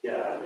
Yeah.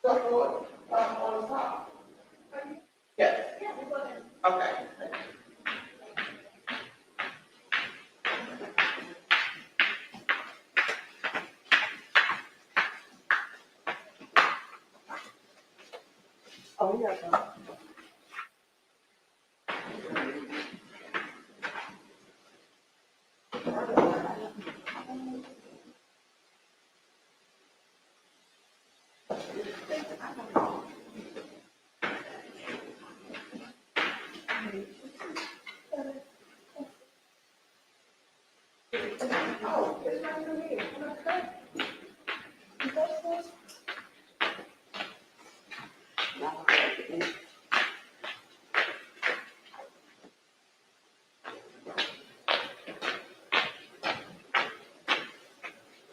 On top. Yes. Okay. Oh, yeah.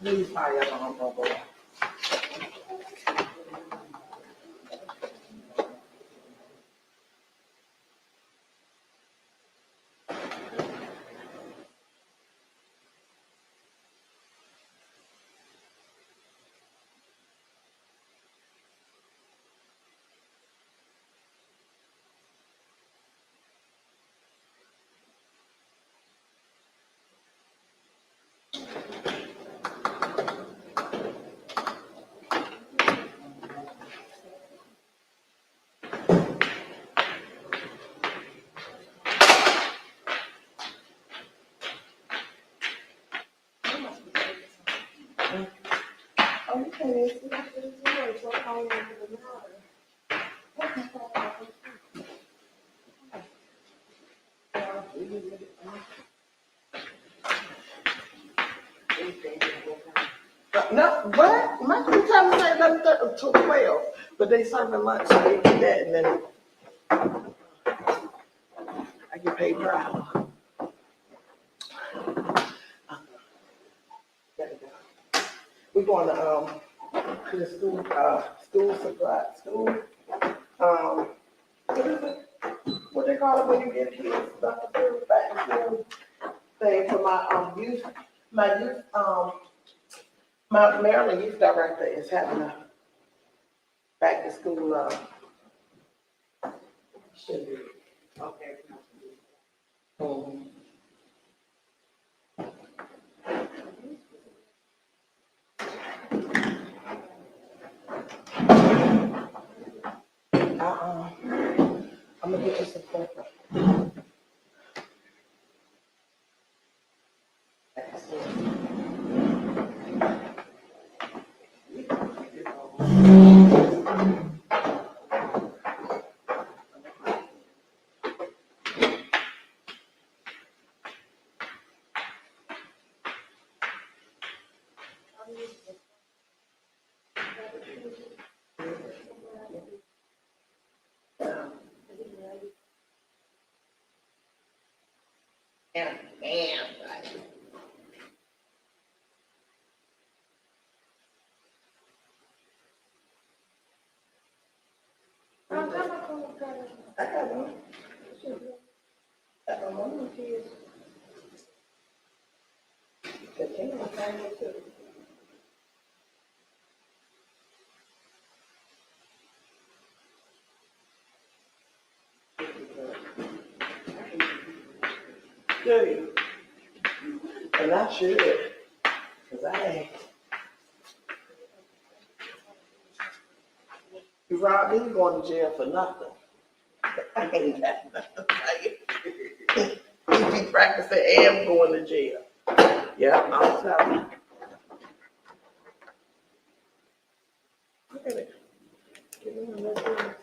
Please hire on bubble. No, what? My time is 11 to 12, but they serving lunch, so they do that, and then I get paid per hour. We're going to the school supply, what is it? What they call it when you get kids stuff to do, back to school thing for my Maryland youth director is having a back to school, should be. Okay. Mhm. I'm gonna get you some paper. And, I got one. I got one of the kids. The king was trying to too. Do you? And I should, because I ain't. You robbed me, you going to jail for nothing. I ain't got nothing. You be practicing and going to jail. Yeah, I'm telling you. Look at it. Give me one of those.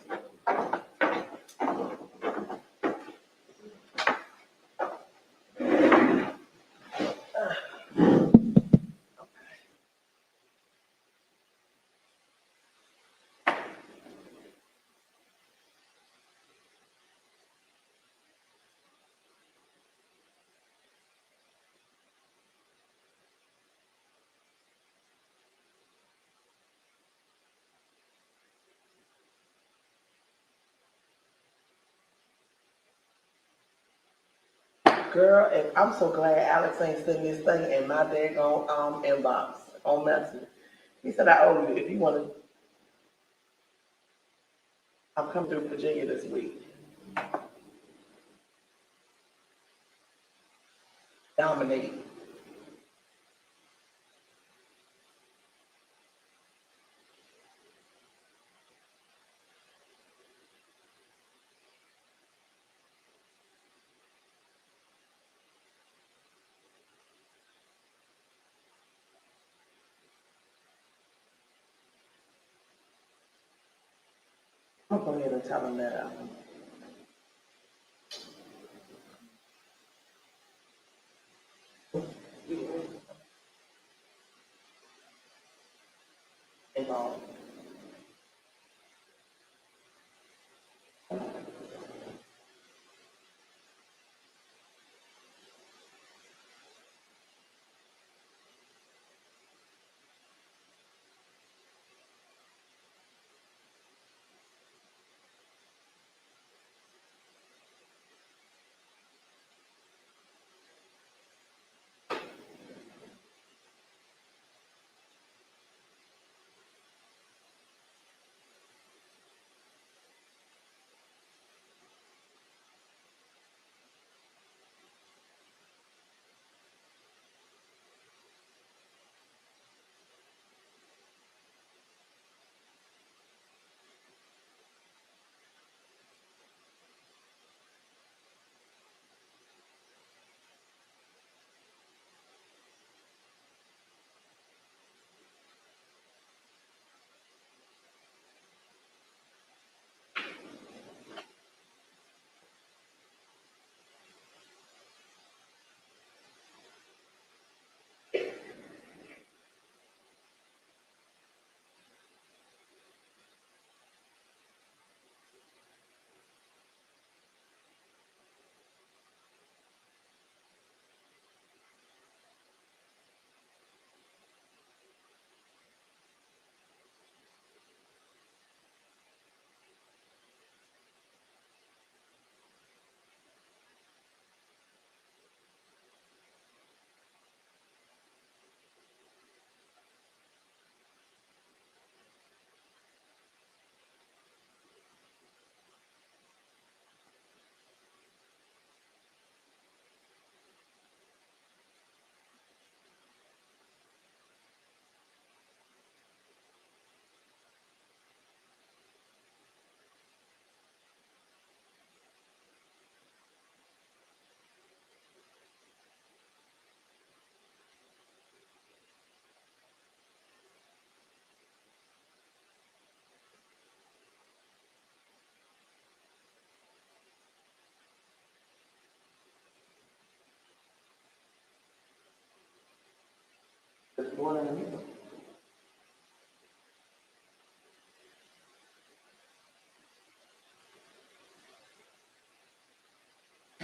Girl, and I'm so glad Alex ain't sending this thing in my daggone inbox on Messenger. He said I owe you if you want to. I'm coming through Virginia this week. Dominate. I'm going to go ahead and tell him that involved. One in the middle.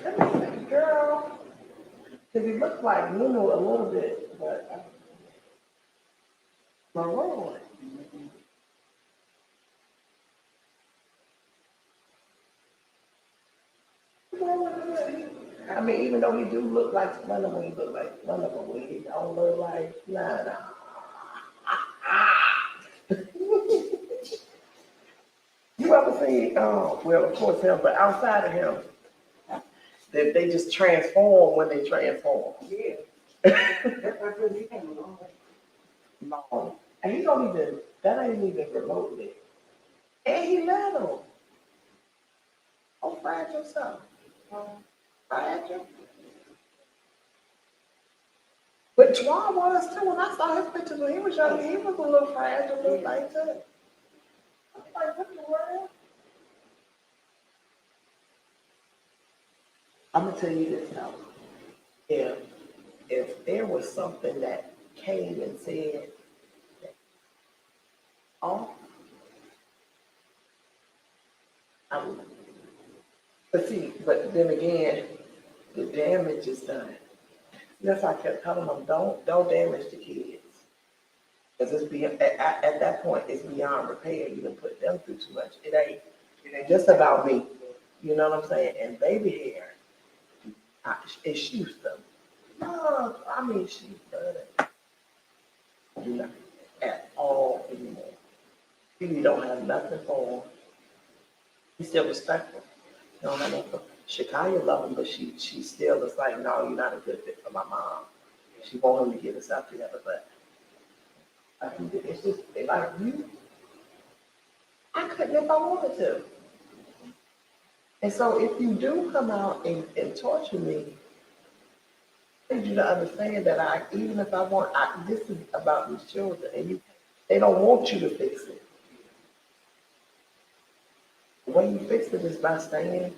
Let me see, girl. Because he looks like Nunu a little bit, but Maroon. I mean, even though he do look like Slender, he look like Slender, but he don't look like nah. You ever see? Well, of course him, but outside of him, they just transform when they transform. Yeah. No, and he don't even. That ain't even remotely. And he let him. Oh, fragile stuff. Fragile. But Twan was too. When I saw his pictures when he was young, he was a little fragile, little like that. I was like, what in the world? I'm gonna tell you this now. If there was something that came and said, "Oh," I would. But see, but then again, the damage is done. That's why I kept telling them, don't damage the kids. Because it's at that point, it's beyond repair. You can put them through too much. It ain't just about me. You know what I'm saying? And baby hair, it shoots them. No, I mean, she doesn't. Not at all anymore. You don't have nothing for him. He's still respectful. You don't have nothing. Shakaya love him, but she still is like, no, you're not a good fit for my mom. She want him to get us out together, but I think it's just like you. I couldn't if I wanted to. And so if you do come out and torture me, I need you to understand that even if I want, this is about these children, and they don't want you to fix it. The way you fix it is by staying.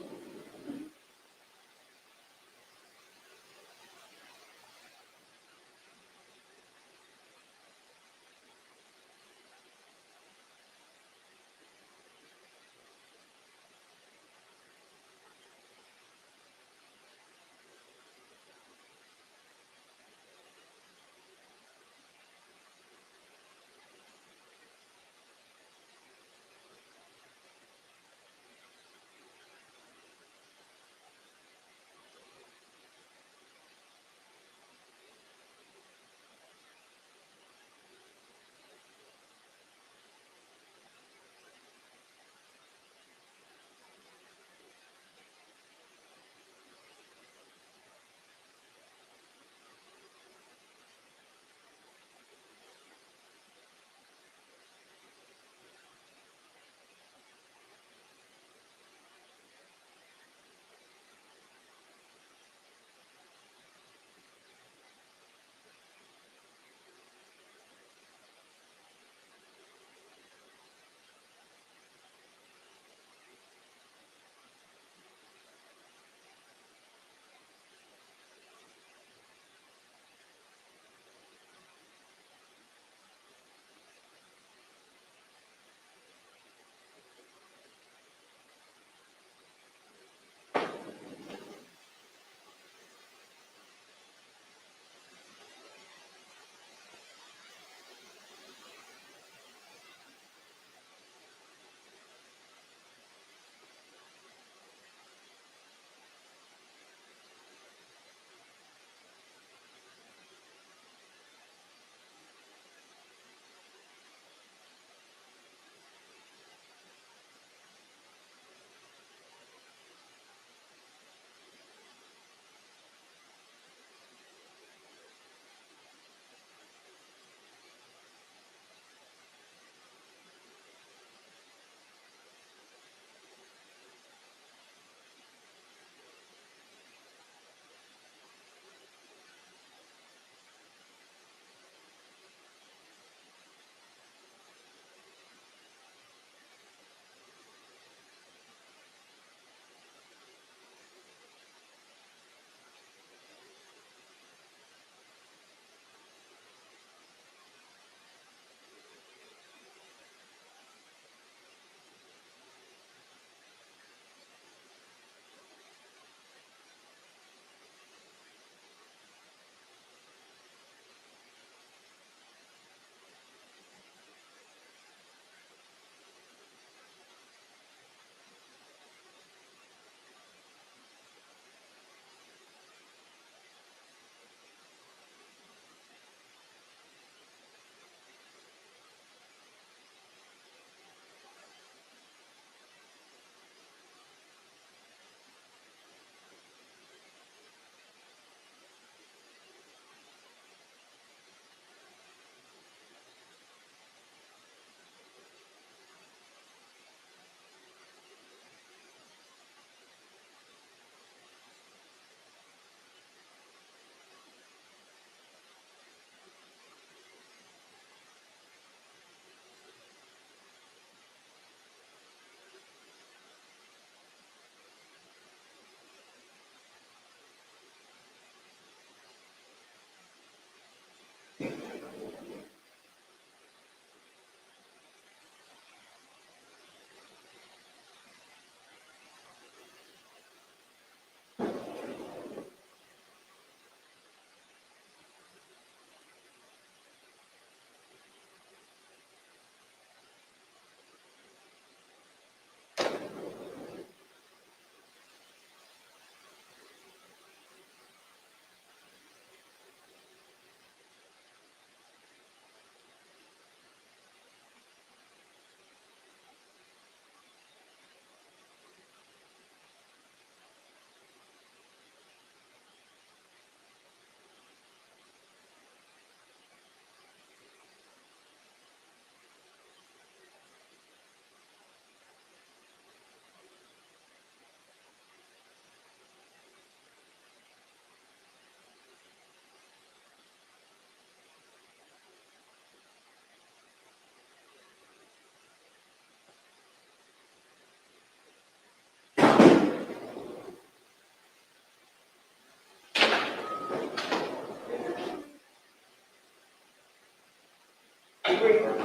Thank you.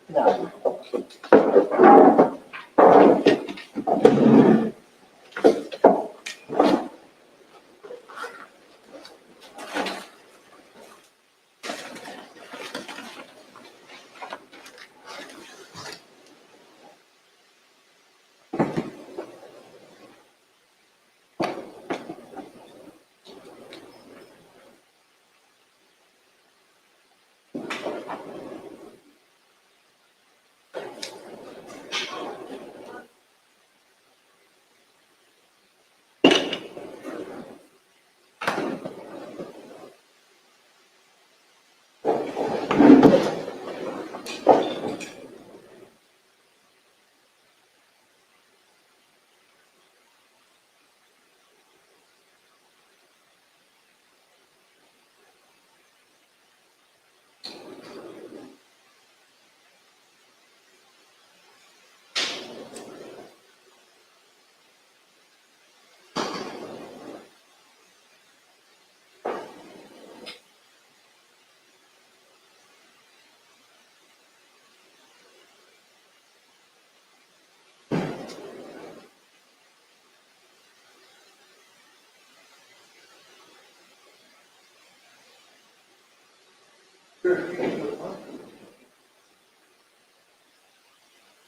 No.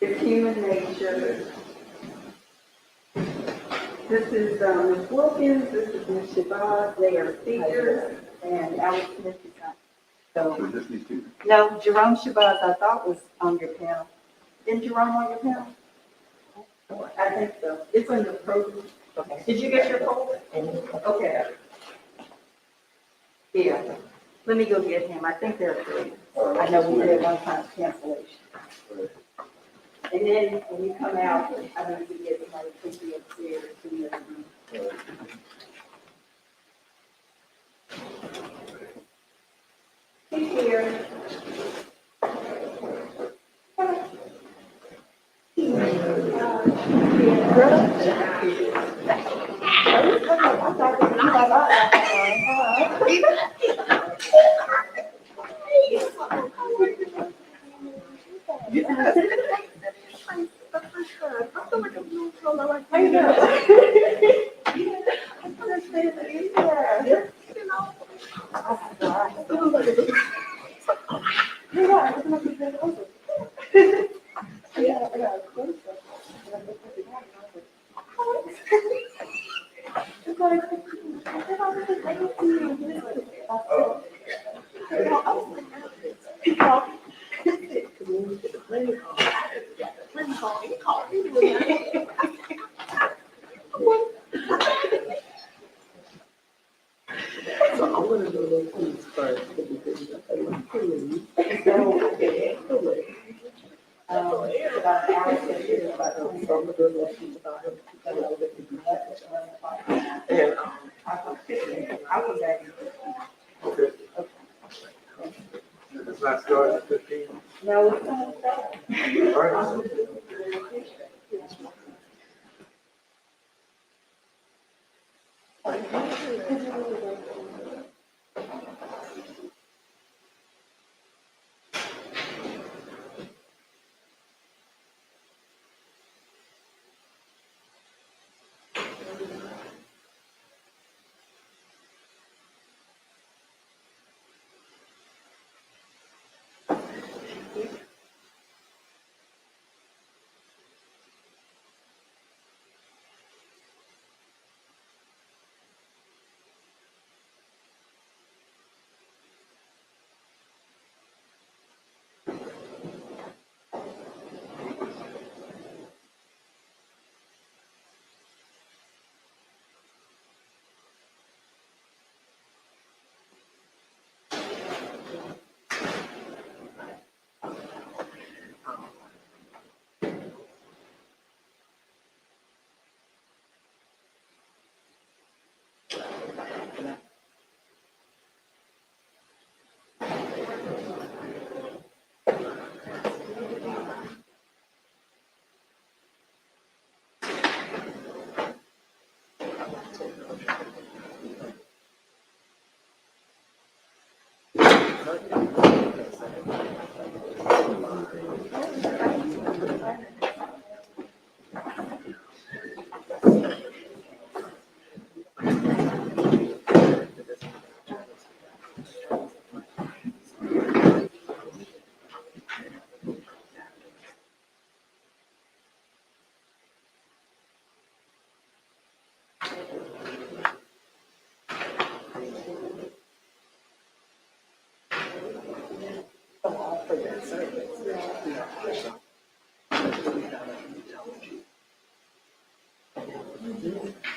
It's human nature. This is Ms. Wilkins, this is Ms. Shabazz, they are speakers, and Alex Smith is not. So, Just these two. no, Jerome Shabazz I thought was on your panel. Isn't Jerome on your panel? I think so. It's on your program. Okay. Did you get your poll? Okay. Yeah. Let me go get him. I think there are three. I know we did one time cancellation. And then when you come out, I need to get somebody to take you upstairs to the other room. He's here. And, Okay. It's not starting at 15. No, it's not that. All right.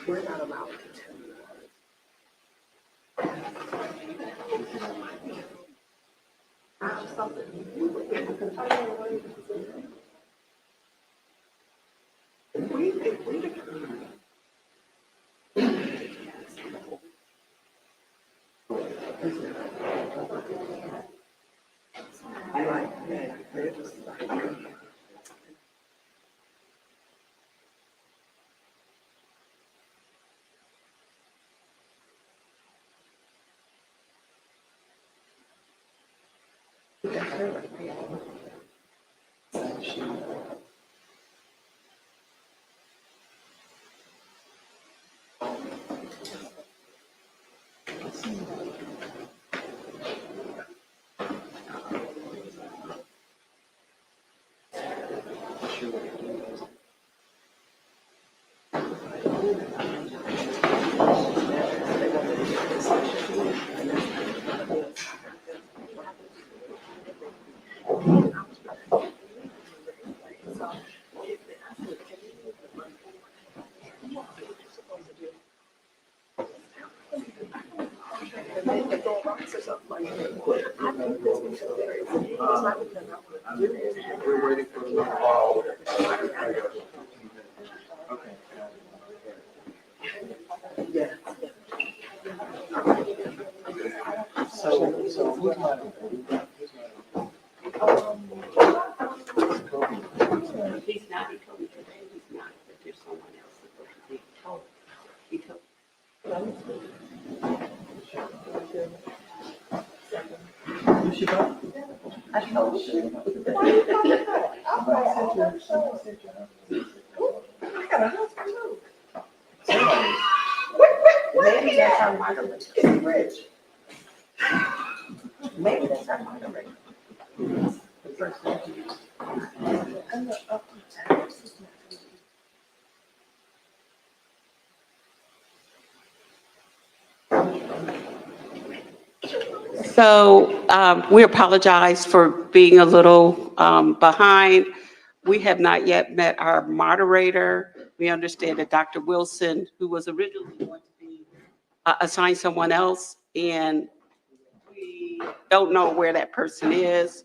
We're not allowed to tell you. I have something. I like that. They're just like, We're waiting for the call. Okay. yeah. So who's my? He's not, he told me today, he's not, but there's someone else supposed to be told. He told. I told you. I got a husband too. Maybe that's our moderator. It's rich. Maybe that's our moderator. So we apologize for being a little behind. We have not yet met our moderator. We understand that Dr. Wilson, who was originally going to be assigned someone else, and we don't know where that person is.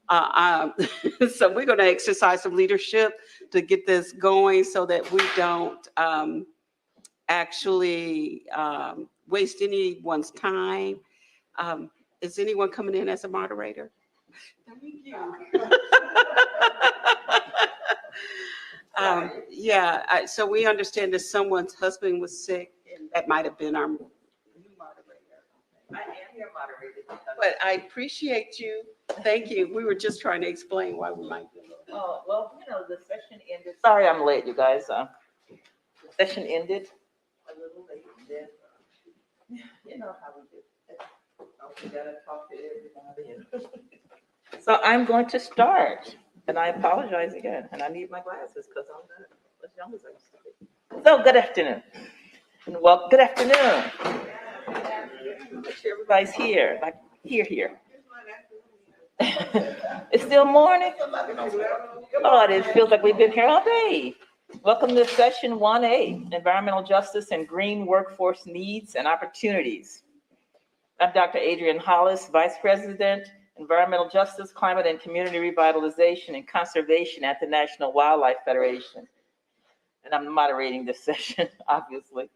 So we're going to exercise some leadership to get this going so that we don't actually waste anyone's time. Is anyone coming in as a moderator? Thank you. So we understand that someone's husband was sick, and that might have been our new moderator. I am your moderator. But I appreciate you. Thank you. We were just trying to explain why we might be a little. Oh, well, the session ended. Sorry, I'm late, you guys. The session ended a little late. Then, you know how we do. We gotta talk to everybody. So I'm going to start, and I apologize again, and I need my glasses because I'm not as young as I used to be. So good afternoon, and well, good afternoon. Make sure everybody's here, like here. It's still morning. Oh, it feels like we've been here all day. Welcome to session 1A, Environmental Justice and Green Workforce Needs and Opportunities. I'm Dr. Adrienne Hollis, Vice President, Environmental Justice, Climate and Community Revitalization and Conservation at the National Wildlife Federation. And I'm moderating this session, obviously.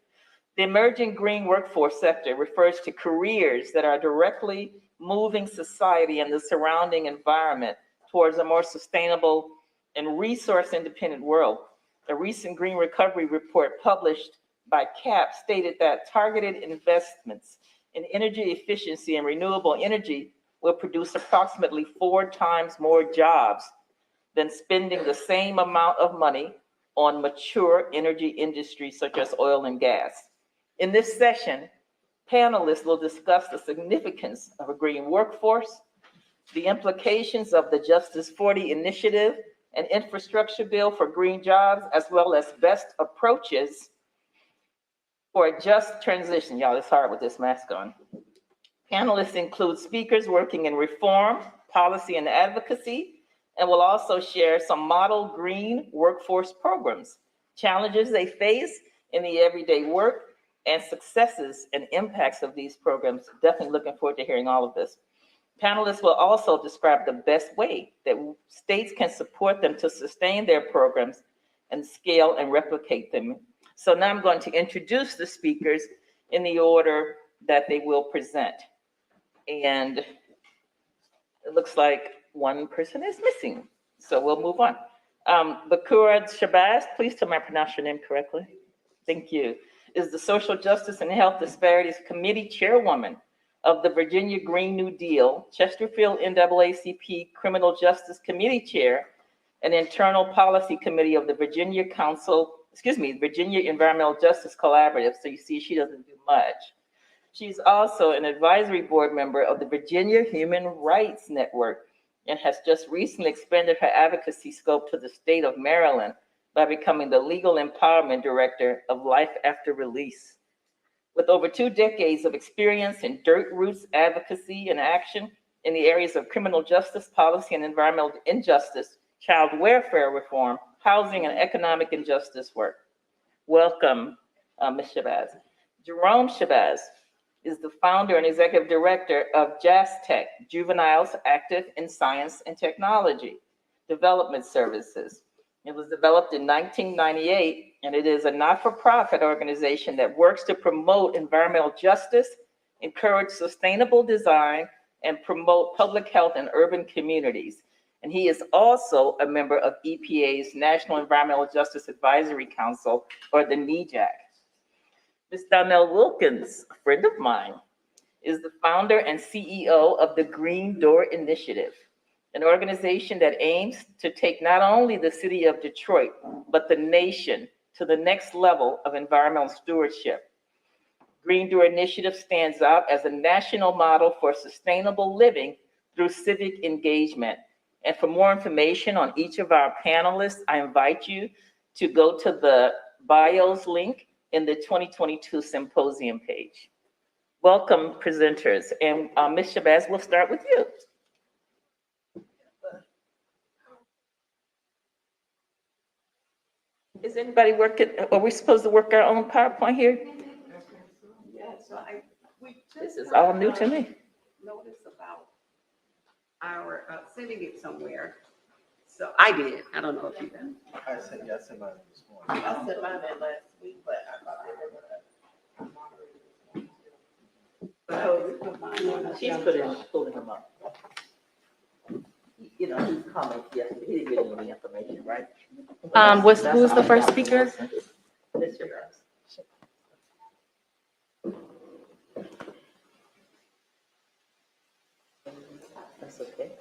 The emerging green workforce sector refers to careers that are directly moving society and the surrounding environment towards a more sustainable and resource-independent world. A recent Green Recovery report published by CAP stated that targeted investments in energy efficiency and renewable energy will produce approximately 4 times more jobs than spending the same amount of money on mature energy industries such as oil and gas. In this session, panelists will discuss the significance of a green workforce, the implications of the Justice 40 initiative and infrastructure bill for green jobs, as well as best approaches for a just transition. Y'all, it's hard with this mask on. Panelists include speakers working in reform, policy, and advocacy, and will also share some model green workforce programs, challenges they face in the everyday work, and successes and impacts of these programs. Definitely looking forward to hearing all of this. Panelists will also describe the best way that states can support them to sustain their programs and scale and replicate them. So now I'm going to introduce the speakers in the order that they will present. And it looks like one person is missing, so we'll move on. BeKura Shabazz, please tell me I pronounced your name correctly. Thank you. Is the Social Justice and Health Disparities Committee Chairwoman of the Virginia Green New Deal, Chesterfield NAACP Criminal Justice Committee Chair, and Internal Policy Committee of the Virginia Virginia Environmental Justice Collaborative. So you see, she doesn't do much. She's also an advisory board member of the Virginia Human Rights Network and has just recently expanded her advocacy scope to the state of Maryland by becoming the Legal Empowerment Director of Life After Release. With over 2 decades of experience in dirt roots advocacy and action in the areas of criminal justice, policy and environmental injustice, child welfare reform, housing and economic injustice work. Welcome, Ms. Shabazz. Jerome Shabazz is the founder and executive director of JASTEC, Juveniles Active in Science and Technology Development Services. It was developed in 1998, and it is a not-for-profit organization that works to promote environmental justice, encourage sustainable design, and promote public health in urban communities. And he is also a member of EPA's National Environmental Justice Advisory Council, or the NEJAC. Ms. Donele Wilkins, a friend of mine, is the founder and CEO of the Green Door Initiative, an organization that aims to take not only the city of Detroit, but the nation to the next level of environmental stewardship. Green Door Initiative stands out as a national model for sustainable living through civic engagement. And for more information on each of our panelists, I invite you to go to the bios link in the 2022 symposium page. Welcome, presenters. And Ms. Shabazz, we'll start with you. Is anybody working, are we supposed to work our own PowerPoint here? Yeah, so we This just is all new to me. noticed about our sending it somewhere. So I did. I don't know if you did. I sent mine this morning. I sent mine in last week, but I thought they were gonna. She's pulling him up. You know, his comment yesterday, he didn't get any information, right? Who's the first speaker? Ms. Shabazz. That's okay.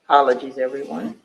Apologies, everyone.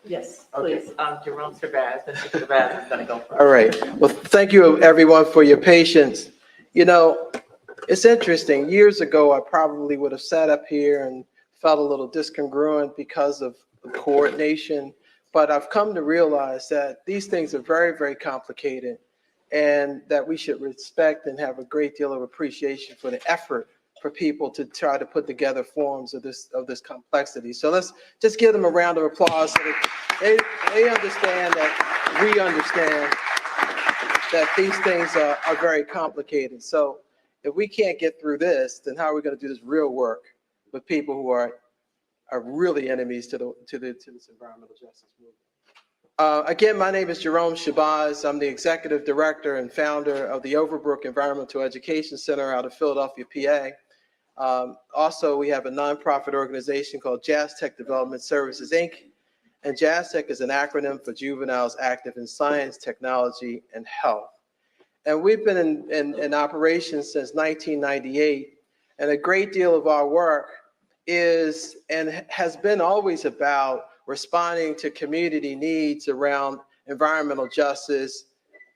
Yes, please. Jerome Shabazz, Mr. Shabazz is going to go first. All right. Well, thank you, everyone, for your patience. You know, it's interesting. Years ago, I probably would have sat up here and felt a little discongruent because of the coordination. But I've come to realize that these things are very, very complicated, and that we should respect and have a great deal of appreciation for the effort for people to try to put together forms of this complexity. So let's just give them a round of applause so that they understand that we understand that these things are very complicated. So if we can't get through this, then how are we going to do this real work with people who are really enemies to this environmental justice movement? Again, my name is Jerome Shabazz. I'm the executive director and founder of the Overbrook Environmental Education Center out of Philadelphia, PA. Also, we have a nonprofit organization called Jazz Tech Development Services, Inc. And Jazz Tech is an acronym for Juveniles Active in Science, Technology, and Health. And we've been in operation since 1998. And a great deal of our work is and has been always about responding to community needs around environmental justice,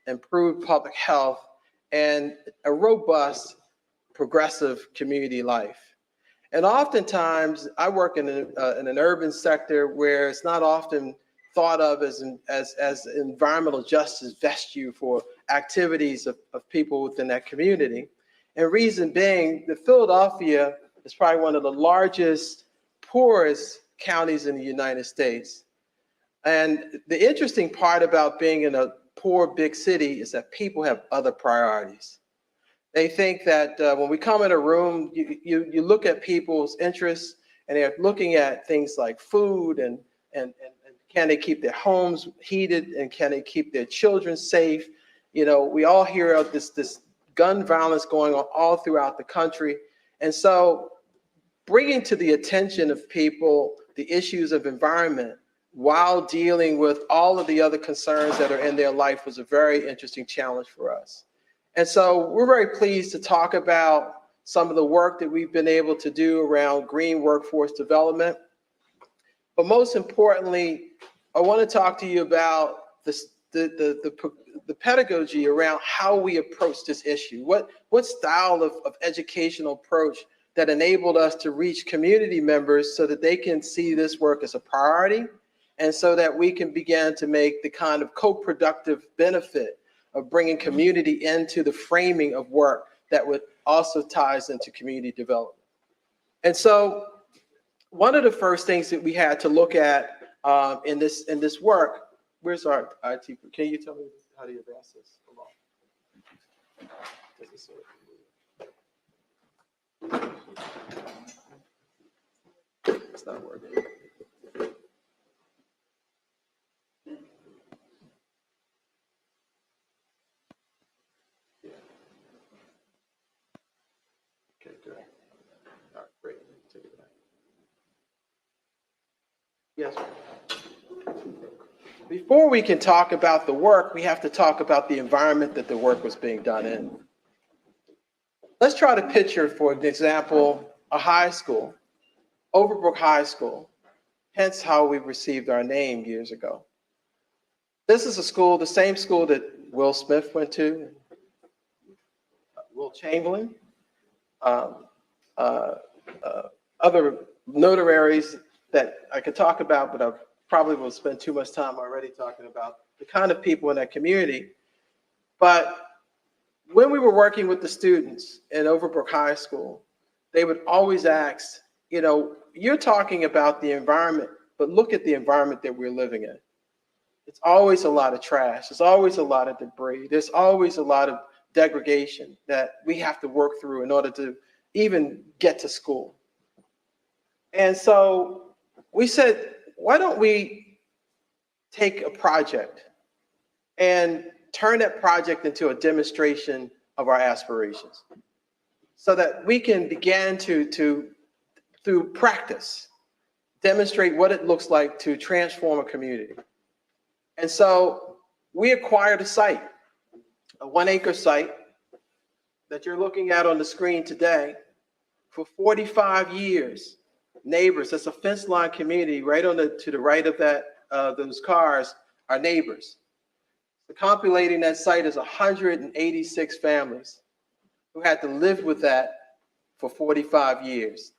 improved public health, and a robust, progressive community life. And oftentimes, I work in an urban sector where it's not often thought of as environmental justice vesture for activities of people within that community. And reason being, that Philadelphia is probably one of the largest, poorest counties in the United States. And the interesting part about being in a poor big city is that people have other priorities. They think that when we come in a room, you look at people's interests, and they're looking at things like food and can they keep their homes heated, and can they keep their children safe? You know, we all hear of this gun violence going on all throughout the country. And so bringing to the attention of people the issues of environment while dealing with all of the other concerns that are in their life was a very interesting challenge for us. And so we're very pleased to talk about some of the work that we've been able to do around green workforce development. But most importantly, I want to talk to you about the pedagogy around how we approach this issue. What style of educational approach that enabled us to reach community members so that they can see this work as a priority, and so that we can begin to make the kind of co-productive benefit of bringing community into the framing of work that would also ties into community development. And so one of the first things that we had to look at in this work, where's our IT? Can you tell me how to advance this along? It's not working. Yes. Before we can talk about the work, we have to talk about the environment that the work was being done in. Let's try to picture, for example, a high school, Overbrook High School, hence how we received our name years ago. This is a school, the same school that Will Smith went to, Will Chamberlain, other notaries that I could talk about, but I probably will spend too much time already talking about the kind of people in that community. But when we were working with the students in Overbrook High School, they would always ask, you know, you're talking about the environment, but look at the environment that we're living in. It's always a lot of trash. There's always a lot of debris. There's always a lot of degradation that we have to work through in order to even get to school. And so we said, why don't we take a project and turn that project into a demonstration of our aspirations so that we can begin to through practice, demonstrate what it looks like to transform a community. And so we acquired a site, a 1-acre site that you're looking at on the screen today. For 45 years, neighbors, that's a fence line community right on to the right of that, those cars are neighbors. The compulating that site is 186 families who had to live with that for 45 years.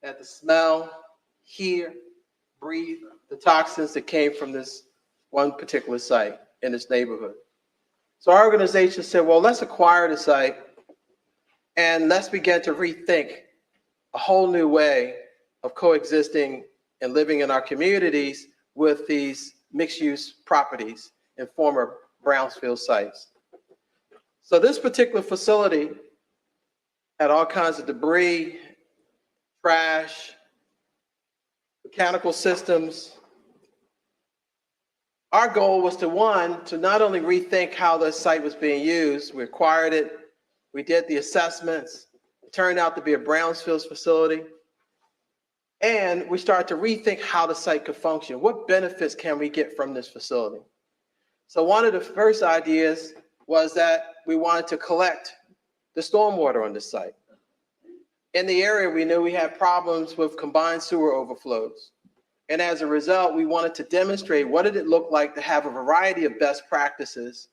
They had to smell, hear, breathe the toxins that came from this one particular site in this neighborhood. So our organization said, well, let's acquire the site and let's begin to rethink a whole new way of coexisting and living in our communities with these mixed-use properties in former brownfield sites. So this particular facility had all kinds of debris, trash, mechanical systems. Our goal was to not only rethink how the site was being used, we acquired it, we did the assessments, it turned out to be a brownfield facility, and we started to rethink how the site could function. What benefits can we get from this facility? So one of the first ideas was that we wanted to collect the stormwater on the site. In the area, we knew we had problems with combined sewer overflows. And as a result, we wanted to demonstrate what did it look like to have a variety of best practices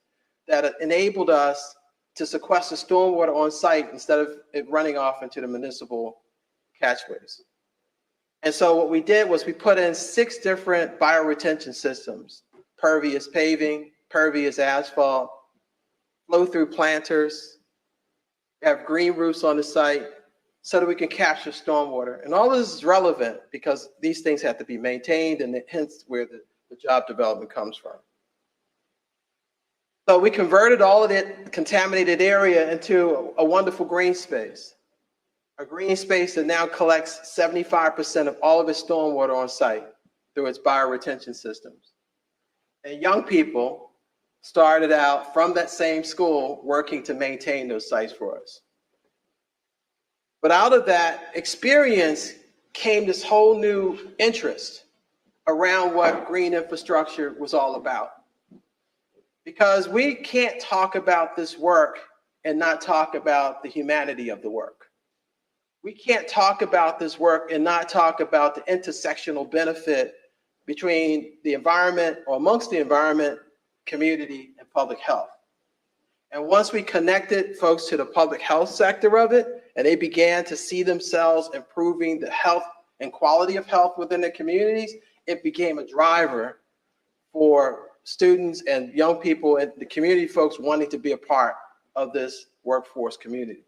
that enabled us to sequester stormwater on site instead of it running off into the municipal catchways. And so what we did was we put in 6 different bioretention systems: pervious paving, pervious asphalt, flow-through planters, we have green roofs on the site so that we can capture stormwater. And all of this is relevant because these things have to be maintained, and hence where the job development comes from. So we converted all of that contaminated area into a wonderful green space. A green space that now collects 75% of all of its stormwater on site through its bioretention systems. And young people started out from that same school working to maintain those sites for us. But out of that experience came this whole new interest around what green infrastructure was all about. Because we can't talk about this work and not talk about the humanity of the work. We can't talk about this work and not talk about the intersectional benefit between the environment, or amongst the environment, community, and public health. And once we connected folks to the public health sector of it, and they began to see themselves improving the health and quality of health within their communities, it became a driver for students and young people and the community folks wanting to be a part of this workforce community.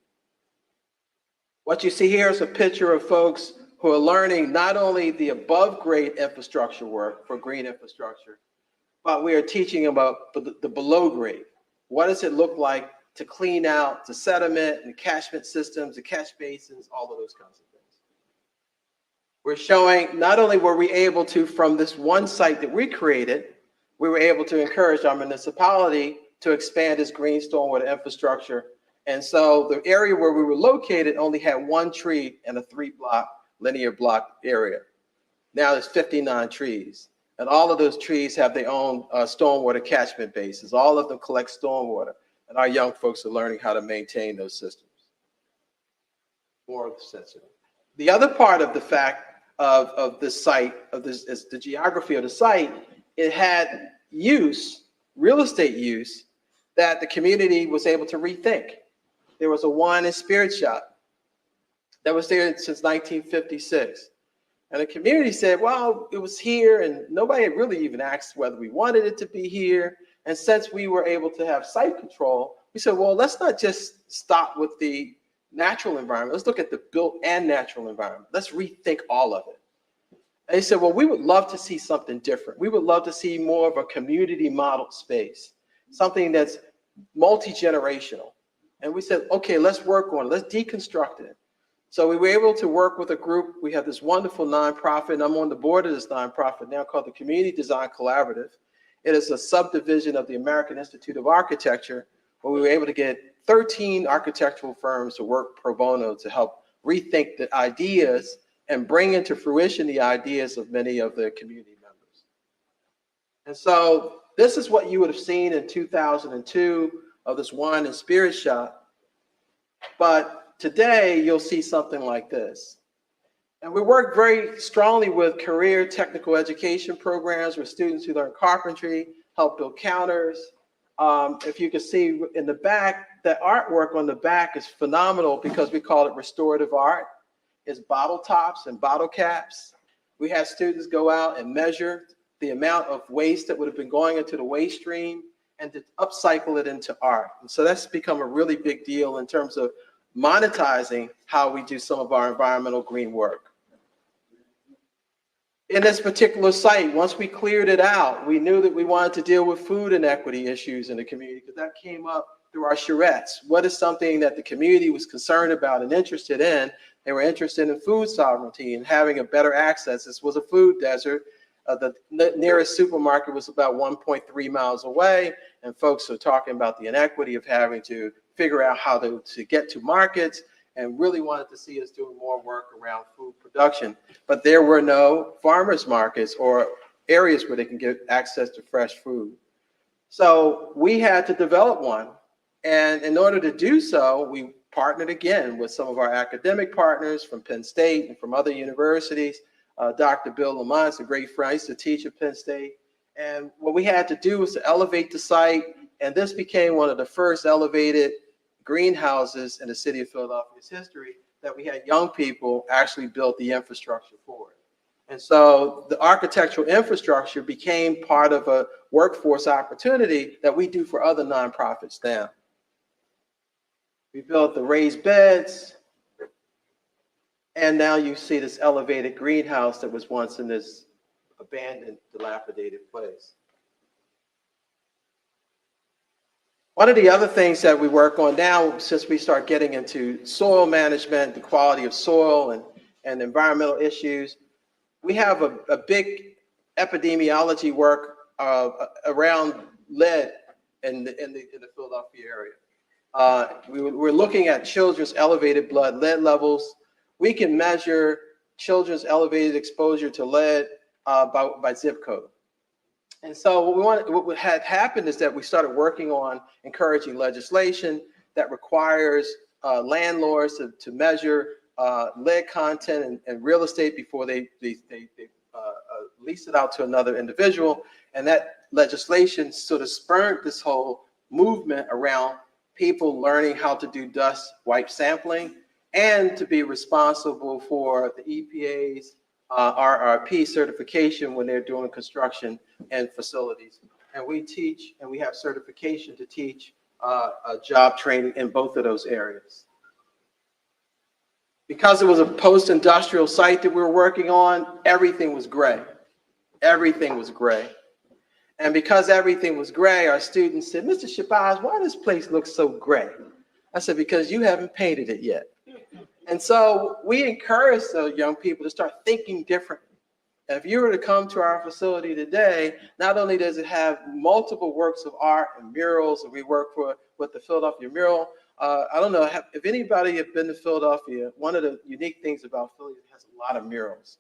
What you see here is a picture of folks who are learning not only the above grade infrastructure work for green infrastructure, but we are teaching about the below grade. What does it look like to clean out the sediment and catchment systems, the catch basins, all of those kinds of things. We're showing not only were we able to, from this one site that we created, we were able to encourage our municipality to expand its green stormwater infrastructure. And so the area where we were located only had 1 tree in a 3-block linear block area. Now there's 59 trees. And all of those trees have their own stormwater catchment bases. All of them collect stormwater. And our young folks are learning how to maintain those systems. More sensitive. The other part of the fact of this site, of this, is the geography of the site. It had use, real estate use, that the community was able to rethink. There was a wine and spirit shop that was there since 1956. And the community said, well, it was here, and nobody had really even asked whether we wanted it to be here. And since we were able to have site control, we said, well, let's not just stop with the natural environment. Let's look at the built and natural environment. Let's rethink all of it. And they said, well, we would love to see something different. We would love to see more of a community model space, something that's multi-generational. And we said, okay, let's work on it. Let's deconstruct it. So we were able to work with a group. We have this wonderful nonprofit, and I'm on the board of this nonprofit now, called the Community Design Collaborative. It is a subdivision of the American Institute of Architecture, where we were able to get 13 architectural firms to work pro bono to help rethink the ideas and bring into fruition the ideas of many of the community members. And so this is what you would have seen in 2002 of this wine and spirit shop. But today you'll see something like this. And we work very strongly with career technical education programs where students who learn carpentry help build counters. If you can see in the back, the artwork on the back is phenomenal because we call it restorative art. It's bottle tops and bottle caps. We had students go out and measure the amount of waste that would have been going into the waste stream and to upcycle it into art. And so that's become a really big deal in terms of monetizing how we do some of our environmental green work. In this particular site, once we cleared it out, we knew that we wanted to deal with food inequity issues in the community because that came up through our charrettes. What is something that the community was concerned about and interested in? They were interested in food sovereignty and having a better access. This was a food desert. The nearest supermarket was about 1.3 miles away, and folks are talking about the inequity of having to figure out how to get to markets, and really wanted to see us doing more work around food production. But there were no farmers markets or areas where they can get access to fresh food. So we had to develop one. And in order to do so, we partnered again with some of our academic partners from Penn State and from other universities. Dr. Bill Lamont's a great friend. I used to teach at Penn State. And what we had to do was to elevate the site. And this became one of the first elevated greenhouses in the city of Philadelphia's history that we had young people actually build the infrastructure for it. And so the architectural infrastructure became part of a workforce opportunity that we do for other nonprofits now. We built the raised beds, and now you see this elevated greenhouse that was once in this abandoned, dilapidated place. One of the other things that we work on now, since we start getting into soil management, the quality of soil and environmental issues, we have a big epidemiology work around lead in the Philadelphia area. We're looking at children's elevated blood lead levels. We can measure children's elevated exposure to lead by zip code. And so what had happened is that we started working on encouraging legislation that requires landlords to measure lead content and real estate before they lease it out to another individual. And that legislation sort of spurred this whole movement around people learning how to do dust wipe sampling and to be responsible for the EPA's RRP certification when they're doing construction and facilities. And we teach, and we have certification to teach job training in both of those areas. Because it was a post-industrial site that we were working on, everything was gray. Everything was gray. And because everything was gray, our students said, Mr. Shabazz, why does this place look so gray? I said, because you haven't painted it yet. And so we encourage those young people to start thinking differently. If you were to come to our facility today, not only does it have multiple works of art and murals, and we work with the Philadelphia mural. I don't know if anybody has been to Philadelphia. One of the unique things about Philly is it has a lot of murals.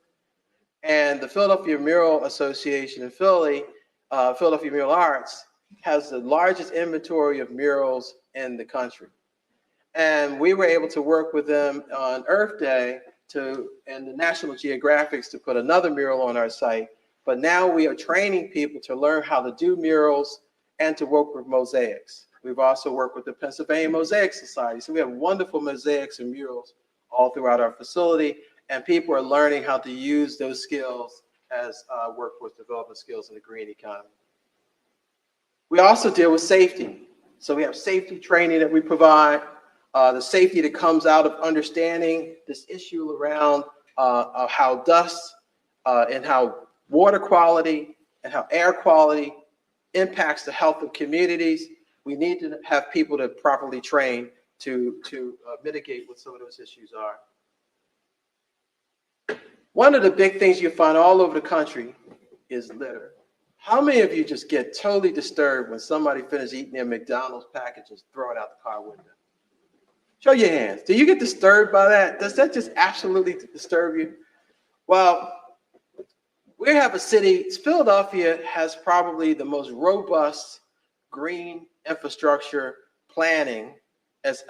And the Philadelphia Mural Association in Philly, Philadelphia Mural Arts, has the largest inventory of murals in the country. And we were able to work with them on Earth Day and the National Geographics to put another mural on our site. But now we are training people to learn how to do murals and to work with mosaics. We've also worked with the Pennsylvania Mosaic Society. So we have wonderful mosaics and murals all throughout our facility. And people are learning how to use those skills as workforce development skills in the green economy. We also deal with safety. So we have safety training that we provide, the safety that comes out of understanding this issue around how dust and how water quality and how air quality impacts the health of communities. We need to have people to properly train to mitigate what some of those issues are. One of the big things you find all over the country is litter. How many of you just get totally disturbed when somebody finishes eating their McDonald's package and throw it out the car window? Show your hands. Do you get disturbed by that? Does that just absolutely disturb you? Well, we have a city, Philadelphia has probably the most robust green infrastructure planning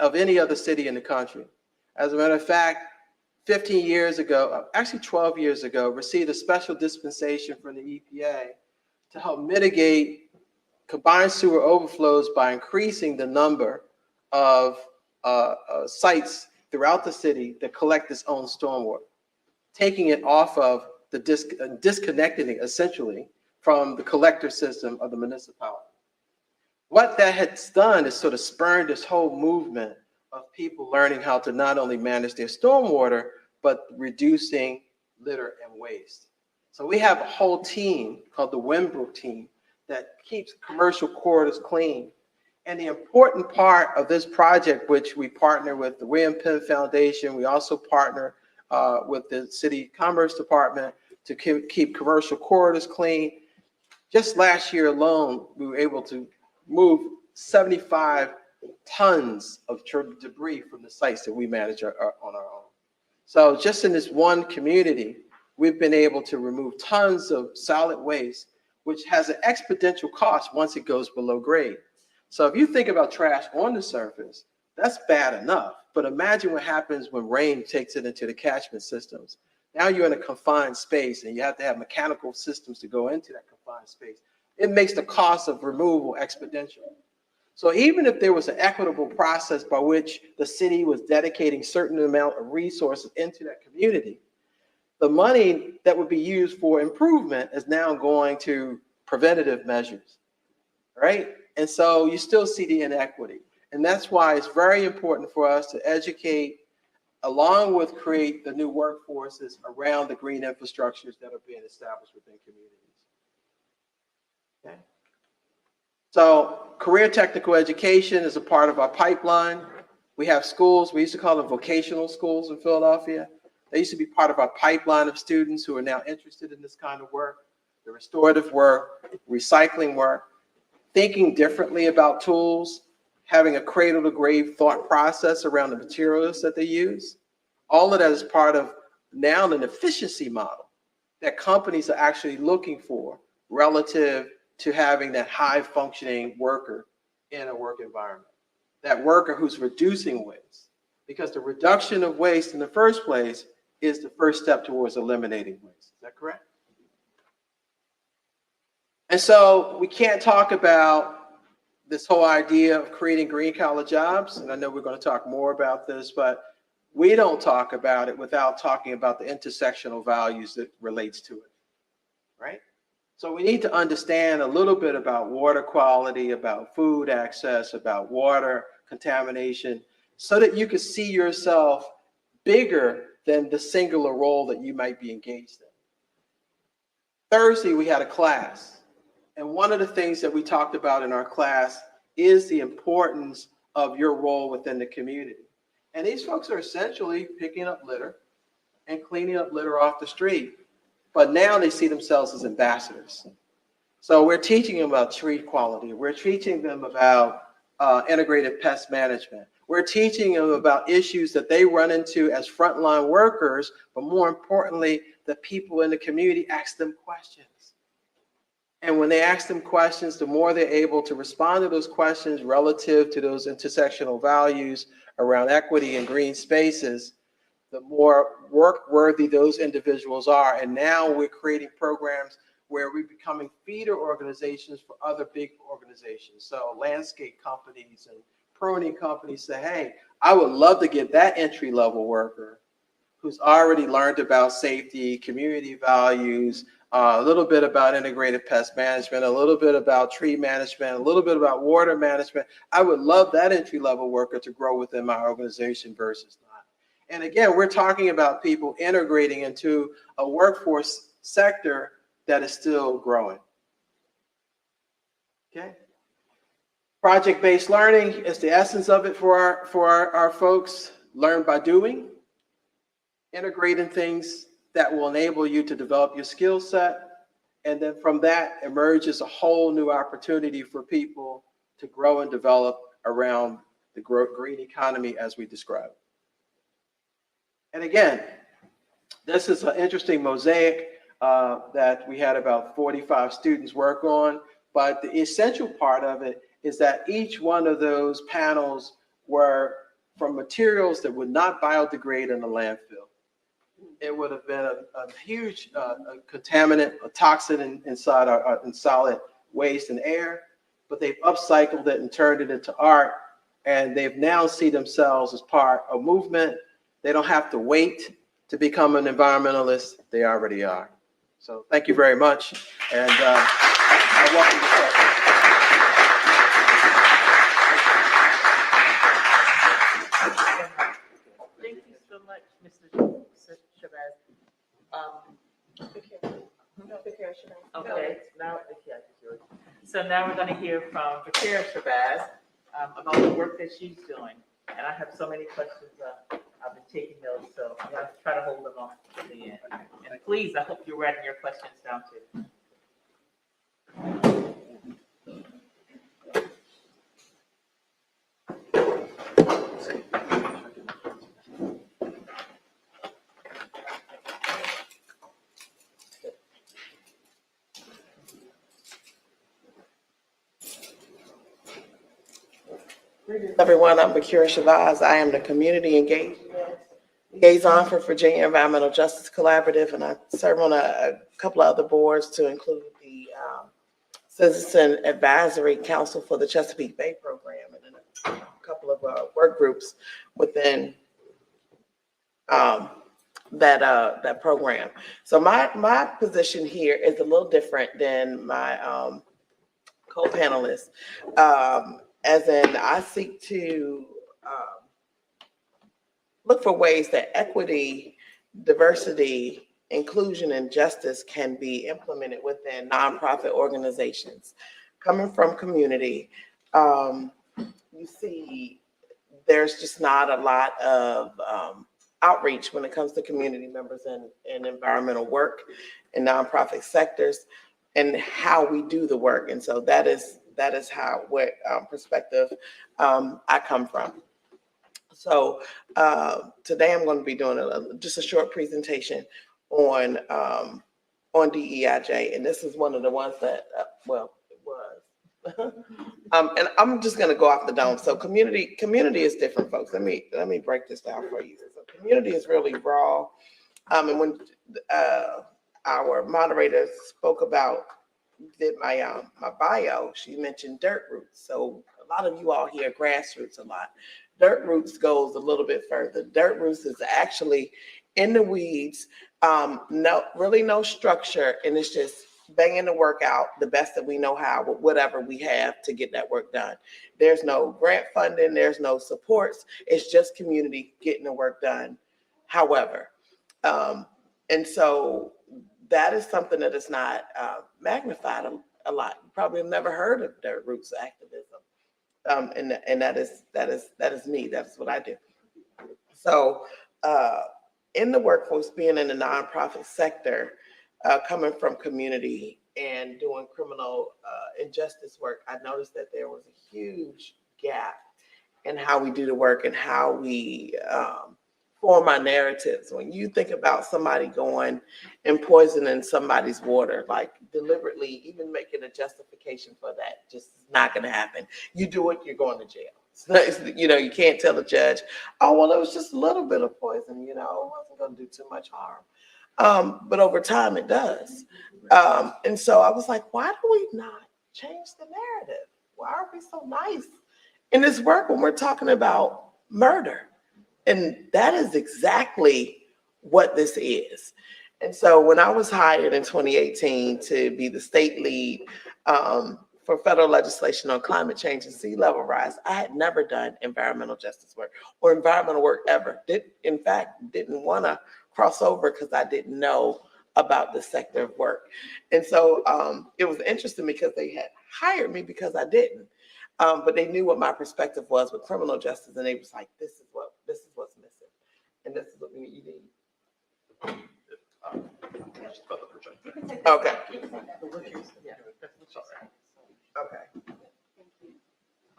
of any other city in the country. As a matter of fact, 15 years ago, actually 12 years ago, received a special dispensation from the EPA to help mitigate combined sewer overflows by increasing the number of sites throughout the city that collect its own stormwater, taking it off of disconnecting it essentially from the collector system of the municipality. What that has done is sort of spurned this whole movement of people learning how to not only manage their stormwater, but reducing litter and waste. So we have a whole team called the Winbrook team that keeps commercial corridors clean. And the important part of this project, which we partner with the William Penn Foundation, we also partner with the City Commerce Department to keep commercial corridors clean. Just last year alone, we were able to move 75 tons of debris from the sites that we manage on our own. So just in this one community, we've been able to remove tons of solid waste, which has an exponential cost once it goes below grade. So if you think about trash on the surface, that's bad enough. But imagine what happens when rain takes it into the catchment systems. Now you're in a confined space and you have to have mechanical systems to go into that confined space. It makes the cost of removal exponential. So even if there was an equitable process by which the city was dedicating certain amount of resources into that community, the money that would be used for improvement is now going to preventative measures, right? And so you still see the inequity. And that's why it's very important for us to educate along with create the new workforces around the green infrastructures that are being established within communities. Okay. So career technical education is a part of our pipeline. We have schools, we used to call them vocational schools in Philadelphia. They used to be part of our pipeline of students who are now interested in this kind of work, the restorative work, recycling work, thinking differently about tools, having a cradle to grave thought process around the materials that they use. All of that is part of now an efficiency model that companies are actually looking for relative to having that high functioning worker in a work environment. That worker who's reducing waste, because the reduction of waste in the first place is the first step towards eliminating waste. Is that correct? And so we can't talk about this whole idea of creating green collar jobs, and I know we're going to talk more about this, but we don't talk about it without talking about the intersectional values that relates to it, right? So we need to understand a little bit about water quality, about food access, about water contamination, so that you can see yourself bigger than the singular role that you might be engaged in. Thursday, we had a class. And one of the things that we talked about in our class is the importance of your role within the community. And these folks are essentially picking up litter and cleaning up litter off the street. But now they see themselves as ambassadors. So we're teaching them about tree quality. We're teaching them about integrated pest management. We're teaching them about issues that they run into as frontline workers, but more importantly, the people in the community ask them questions. And when they ask them questions, the more they're able to respond to those questions relative to those intersectional values around equity and green spaces, the more work-worthy those individuals are. And now we're creating programs where we're becoming feeder organizations for other big organizations. So landscape companies and pruning companies say, hey, I would love to get that entry-level worker who's already learned about safety, community values, a little bit about integrated pest management, a little bit about tree management, a little bit about water management. I would love that entry-level worker to grow within my organization versus not. And again, we're talking about people integrating into a workforce sector that is still growing. Okay. Project-based learning is the essence of it for our folks. Learn by doing, integrating things that will enable you to develop your skill set. And then from that emerges a whole new opportunity for people to grow and develop around the green economy as we described. And again, this is an interesting mosaic that we had about 45 students work on, but the essential part of it is that each one of those panels were from materials that would not biodegrade in the landfill. It would have been a huge contaminant, a toxin inside in solid waste and air, but they've upcycled it and turned it into art, and they've now see themselves as part of movement. They don't have to wait to become an environmentalist. They already are. So thank you very much, and I welcome you. Thank you so much, Mr. Shabazz. Okay, now, so now we're going to hear from BeKura Shabazz about the work that she's doing. And I have so many questions. I've been taking notes, so I'm going to try to hold them off to the end. And please, I hope you're writing your questions down too. Everyone, I'm BeKura Shabazz. I am the Community Engagement Liaison for Virginia Environmental Justice Collaborative, and I serve on a couple of other boards to include the Citizen Advisory Council for the Chesapeake Bay Program, and then a couple of work groups within that program. So my position here is a little different than my co-panelists. As in, I seek to look for ways that equity, diversity, inclusion, and justice can be implemented within nonprofit organizations. Coming from community, you see there's just not a lot of outreach when it comes to community members in environmental work in nonprofit sectors and how we do the work. And so that is what perspective I come from. So today I'm going to be doing just a short presentation on DEIJ, and this is one of the ones that it was. And I'm just going to go off the dome. So community is different, folks. Let me break this down for you. So community is really raw. And when our moderator spoke about my bio, she mentioned dirt roots. So a lot of you all hear grassroots a lot. Dirt roots goes a little bit further. Dirt roots is actually in the weeds, no structure, and it's just banging the work out the best that we know how with whatever we have to get that work done. There's no grant funding, there's no supports. It's just community getting the work done. However, and so that is something that is not magnified a lot. You probably have never heard of dirt roots activism, and that is me. That's what I do. So in the workforce, being in the nonprofit sector, coming from community and doing criminal injustice work, I noticed that there was a huge gap in how we do the work and how we form our narratives. When you think about somebody going and poisoning somebody's water, like deliberately, even making a justification for that, just not going to happen. You do it, you're going to jail. You can't tell the judge, oh, well, it was just a little bit of poison, it wasn't going to do too much harm. But over time, it does. And so I was like, why do we not change the narrative? Why are we so nice in this work when we're talking about murder? And that is exactly what this is. And so when I was hired in 2018 to be the state lead for federal legislation on climate change and sea level rise, I had never done environmental justice work or environmental work ever. Didn't want to cross over because I didn't know about the sector of work. And so it was interesting because they had hired me because I didn't. But they knew what my perspective was with criminal justice, and they was like, this is what's missing, and this is what you need. Okay. Okay.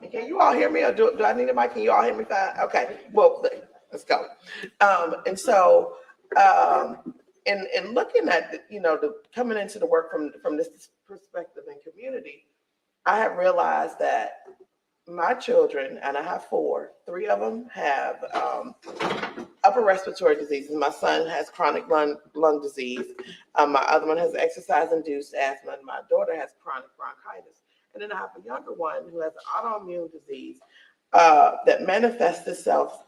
And can you all hear me, or do I need a mic? Can you all hear me fine? Okay. Well, let's go. And so, in looking at the coming into the work from this perspective and community, I have realized that my children, and I have 4, 3 of them have upper respiratory diseases. My son has chronic lung disease. My other one has exercise-induced asthma, and my daughter has chronic bronchitis. And then I have a younger one who has an autoimmune disease that manifests itself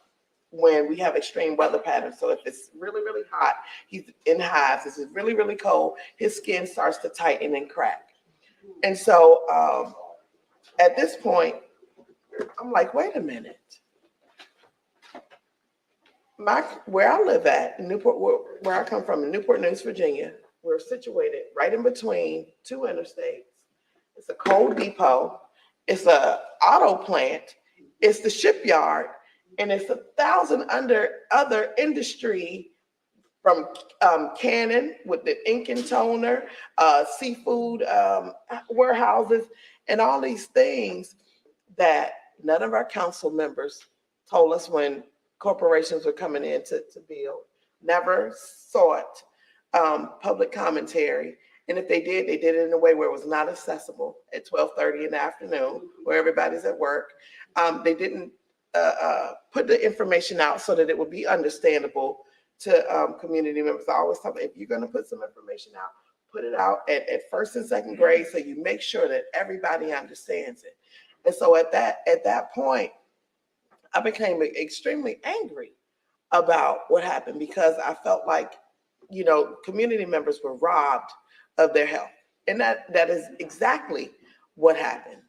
when we have extreme weather patterns. So if it's really, really hot, he's in hives. If it's really, really cold, his skin starts to tighten and crack. And so at this point, I'm like, wait a minute. Where I live at, in Newport, where I come from, in Newport News, Virginia, we're situated right in between 2 interstates. It's a coal depot. It's an auto plant. It's the shipyard. And it's 1,000 other industry from canning with the ink and toner, seafood warehouses, and all these things that none of our council members told us when corporations were coming in to build. Never sought public commentary. And if they did it in a way where it was not accessible at 12:30 in the afternoon, where everybody's at work. They didn't put the information out so that it would be understandable to community members. I always tell them, if you're going to put some information out, put it out at first and second grade so you make sure that everybody understands it. And so at that point, I became extremely angry about what happened because I felt like, community members were robbed of their health. And that is exactly what happened.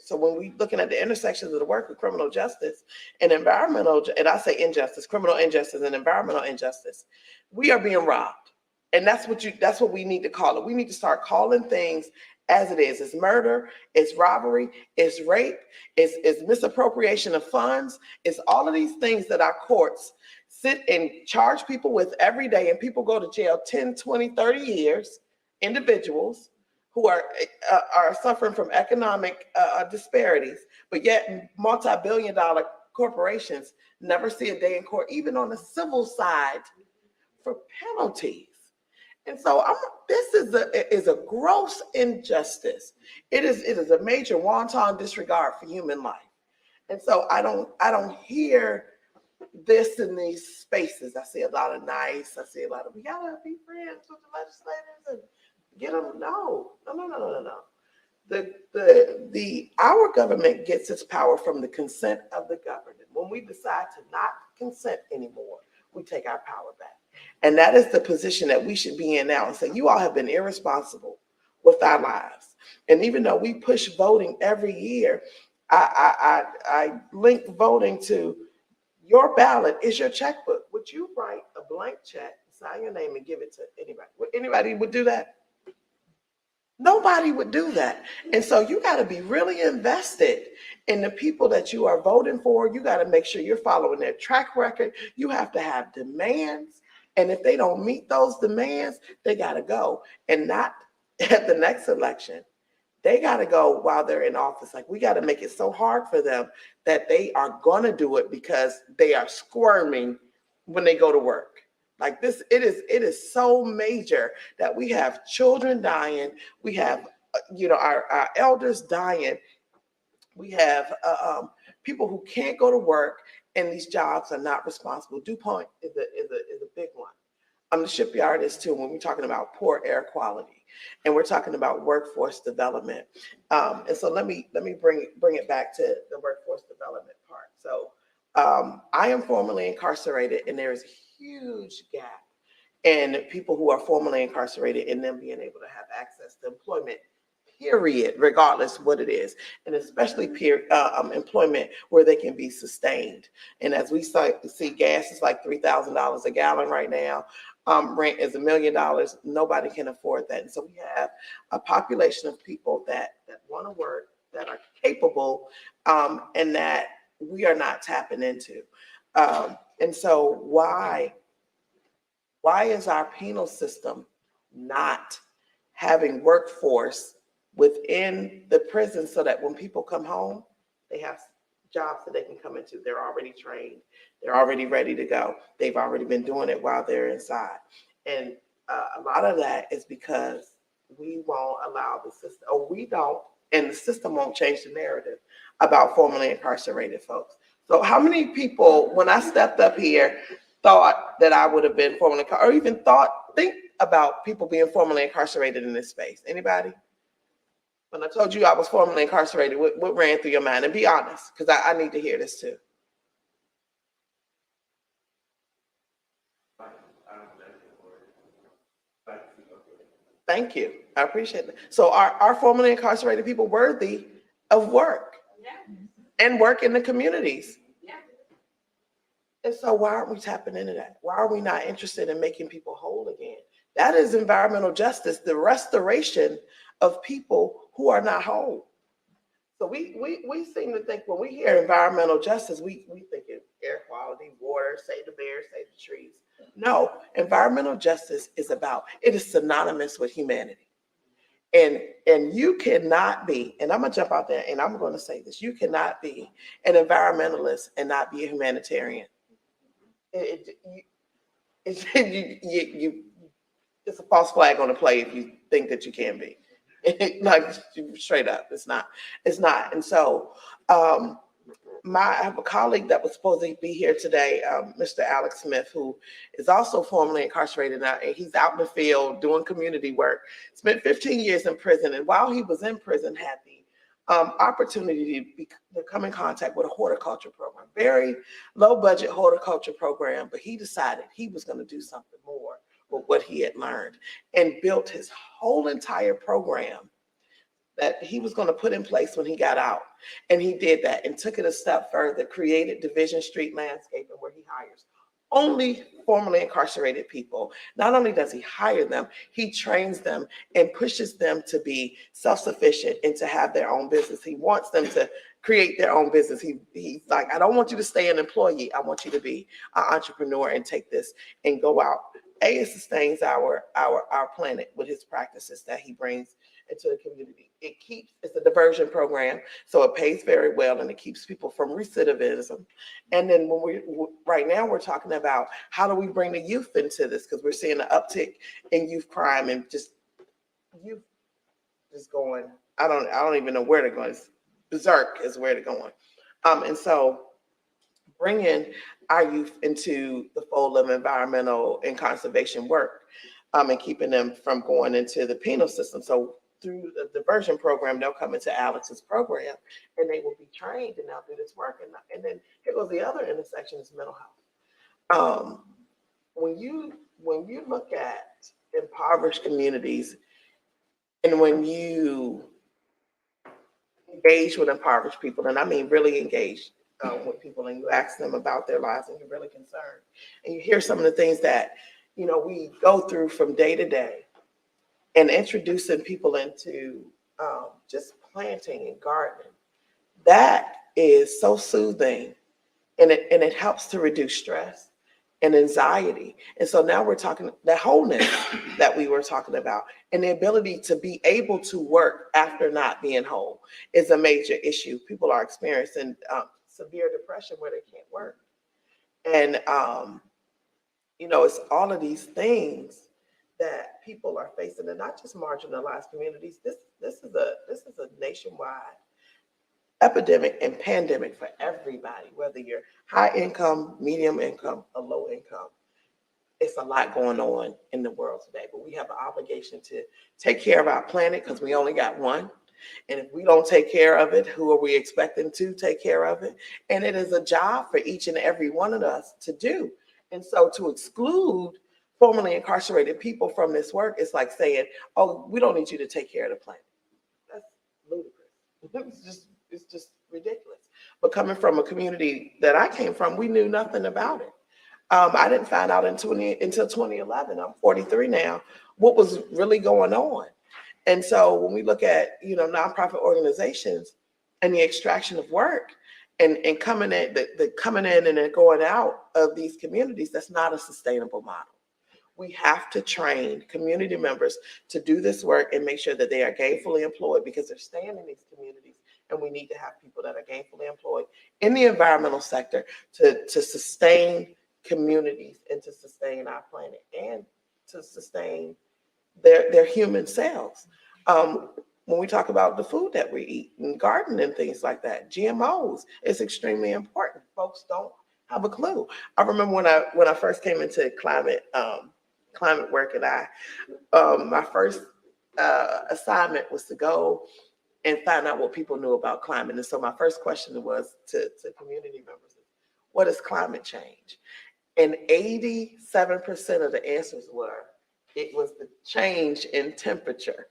So when we looking at the intersections of the work with criminal justice and environmental, and I say injustice, criminal injustice and environmental injustice, we are being robbed. And that's what we need to call it. We need to start calling things as it is. It's murder, it's robbery, it's rape, it's misappropriation of funds. It's all of these things that our courts sit and charge people with every day, and people go to jail 10, 20, 30 years, individuals who are suffering from economic disparities, but yet multi-billion-dollar corporations never see a day in court, even on the civil side, for penalties. And so this is a gross injustice. It is a major wanton disregard for human life. And so I don't hear this in these spaces. I see a lot of nice. I see a lot of, we gotta be friends with the legislators and get them. No. Our government gets its power from the consent of the governed. When we decide to not consent anymore, we take our power back. And that is the position that we should be in now, and say, you all have been irresponsible with our lives. And even though we push voting every year, I link voting to your ballot is your checkbook. Would you write a blank check, sign your name, and give it to anybody? Anybody would do that? Nobody would do that. And so you got to be really invested in the people that you are voting for. You got to make sure you're following their track record. You have to have demands. And if they don't meet those demands, they got to go. And not at the next election, they got to go while they're in office. Like, we got to make it so hard for them that they are going to do it because they are squirming when they go to work. Like this, it is so major that we have children dying. We have, our elders dying. We have people who can't go to work, and these jobs are not responsible. DuPont is a big one. The shipyard is too, when we're talking about poor air quality, and we're talking about workforce development. And so let me bring it back to the workforce development part. So I am formerly incarcerated, and there is a huge gap in people who are formerly incarcerated and them being able to have access to employment, period, regardless what it is, and especially employment where they can be sustained. And as we see, gas is like $3,000 a gallon right now. Rent is $1 million. Nobody can afford that. And so we have a population of people that want to work, that are capable, and that we are not tapping into. And so why is our penal system not having workforce within the prison so that when people come home, they have jobs that they can come into? They're already trained. They're already ready to go. They've already been doing it while they're inside. And a lot of that is because we won't allow the system, or we don't, and the system won't change the narrative about formerly incarcerated folks. So how many people, when I stepped up here, thought that I would have been formerly, or even think about people being formerly incarcerated in this space? Anybody? When I told you I was formerly incarcerated, what ran through your mind? And be honest, because I need to hear this too. Thank you. I appreciate that. So are formerly incarcerated people worthy of work? Yeah. And work in the communities? Yeah. And so why aren't we tapping into that? Why are we not interested in making people whole again? That is environmental justice, the restoration of people who are not whole. So we seem to think when we hear environmental justice, we think of air quality, water, save the bears, save the trees. No, environmental justice is synonymous with humanity. And you cannot be, and I'm gonna jump out there and I'm gonna say this, you cannot be an environmentalist and not be a humanitarian. It's a false flag on the play if you think that you can be. Like, straight up, it's not. And so I have a colleague that was supposed to be here today, Mr. Alex Smith, who is also formerly incarcerated now, and he's out in the field doing community work. Spent 15 years in prison, and while he was in prison, had the opportunity to come in contact with a horticulture program, very low budget horticulture program, but he decided he was going to do something more with what he had learned, and built his whole entire program that he was going to put in place when he got out. And he did that and took it a step further, created Division Street Landscaping, where he hires only formerly incarcerated people. Not only does he hire them, he trains them and pushes them to be self-sufficient and to have their own business. He wants them to create their own business. He's like, I don't want you to stay an employee. I want you to be an entrepreneur and take this and go out. It sustains our planet with his practices that he brings into the community. It's a diversion program, so it pays very well, and it keeps people from recidivism. And then right now we're talking about how do we bring the youth into this, because we're seeing an uptick in youth crime and youth just going, I don't even know where they're going. It's berserk is where they're going. And so bringing our youth into the fold of environmental and conservation work, and keeping them from going into the penal system. So through the diversion program, they'll come into Alex's program and they will be trained and they'll do this work. And then here goes the other intersection, is mental health. When you look at impoverished communities, and when you engage with impoverished people, and I mean really engage with people, and you ask them about their lives and you're really concerned, and you hear some of the things that we go through from day to day, and introducing people into just planting and gardening, that is so soothing, and it helps to reduce stress, and anxiety. And so now we're talking that wholeness that we were talking about, and the ability to be able to work after not being whole is a major issue. People are experiencing severe depression where they can't work. And, it's all of these things that people are facing, and not just marginalized communities. This is a nationwide epidemic and pandemic for everybody, whether you're high income, medium income, or low income. It's a lot going on in the world today, but we have an obligation to take care of our planet because we only got one. And if we don't take care of it, who are we expecting to take care of it? And it is a job for each and every one of us to do. And so to exclude formerly incarcerated people from this work is like saying, oh, we don't need you to take care of the planet. That's ludicrous. It's just ridiculous. But coming from a community that I came from, we knew nothing about it. I didn't find out until 2011. I'm 43 now. What was really going on? And so when we look at, nonprofit organizations and the extraction of work and coming in, the coming in and then going out of these communities, that's not a sustainable model. We have to train community members to do this work and make sure that they are gainfully employed because they're staying in these communities. And we need to have people that are gainfully employed in the environmental sector to sustain communities and to sustain our planet and to sustain their human selves. When we talk about the food that we eat and garden and things like that, GMOs is extremely important. Folks don't have a clue. I remember when I first came into climate work, and my first assignment was to go and find out what people knew about climate. And so my first question was to community members, what is climate change? And 87% of the answers were, it was the change in temperature.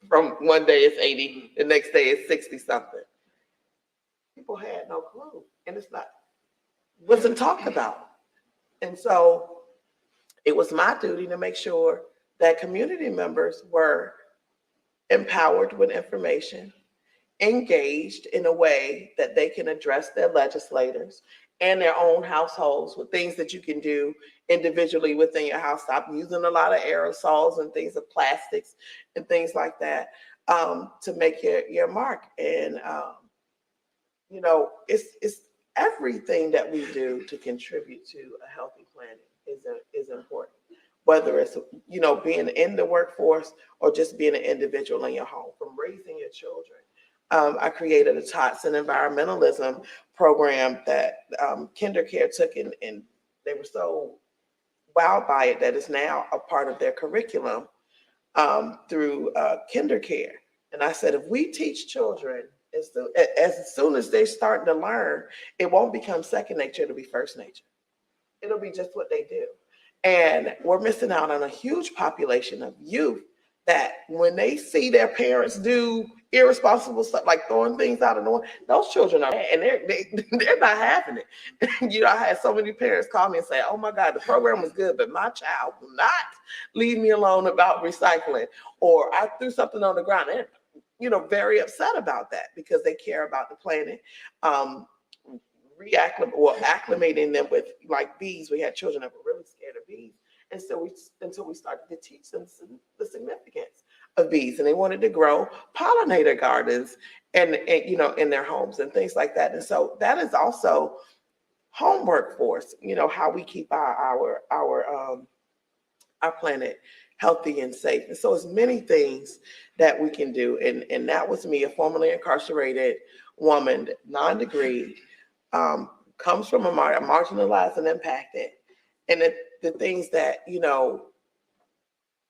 From one day it's 80, the next day it's 60 something. People had no clue, and wasn't talked about. And so it was my duty to make sure that community members were empowered with information, engaged in a way that they can address their legislators and their own households with things that you can do individually within your house. Stop using a lot of aerosols and things of plastics and things like that to make your mark. And, it's everything that we do to contribute to a healthy planet is important. Whether it's, being in the workforce or just being an individual in your home, from raising your children. I created a TOTS and environmentalism program that KinderCare took, and they were so wowed by it that it's now a part of their curriculum through KinderCare. And I said, if we teach children as soon as they're starting to learn, it won't become second nature, it'll be first nature. It'll be just what they do. And we're missing out on a huge population of youth that when they see their parents do irresponsible stuff like throwing things out of the window, those children are, and they're not having it. I had so many parents call me and say, oh my God, the program was good, but my child will not leave me alone about recycling. Or I threw something on the ground, and very upset about that because they care about the planet. Acclimating them with like bees. We had children that were really scared of bees. And so until we started to teach them the significance of bees, and they wanted to grow pollinator gardens and in their homes and things like that. And so that is also home workforce, how we keep our planet healthy and safe. And so it's many things that we can do. And that was me, a formerly incarcerated woman, non-degree, comes from a marginalized and impacted. And the things that,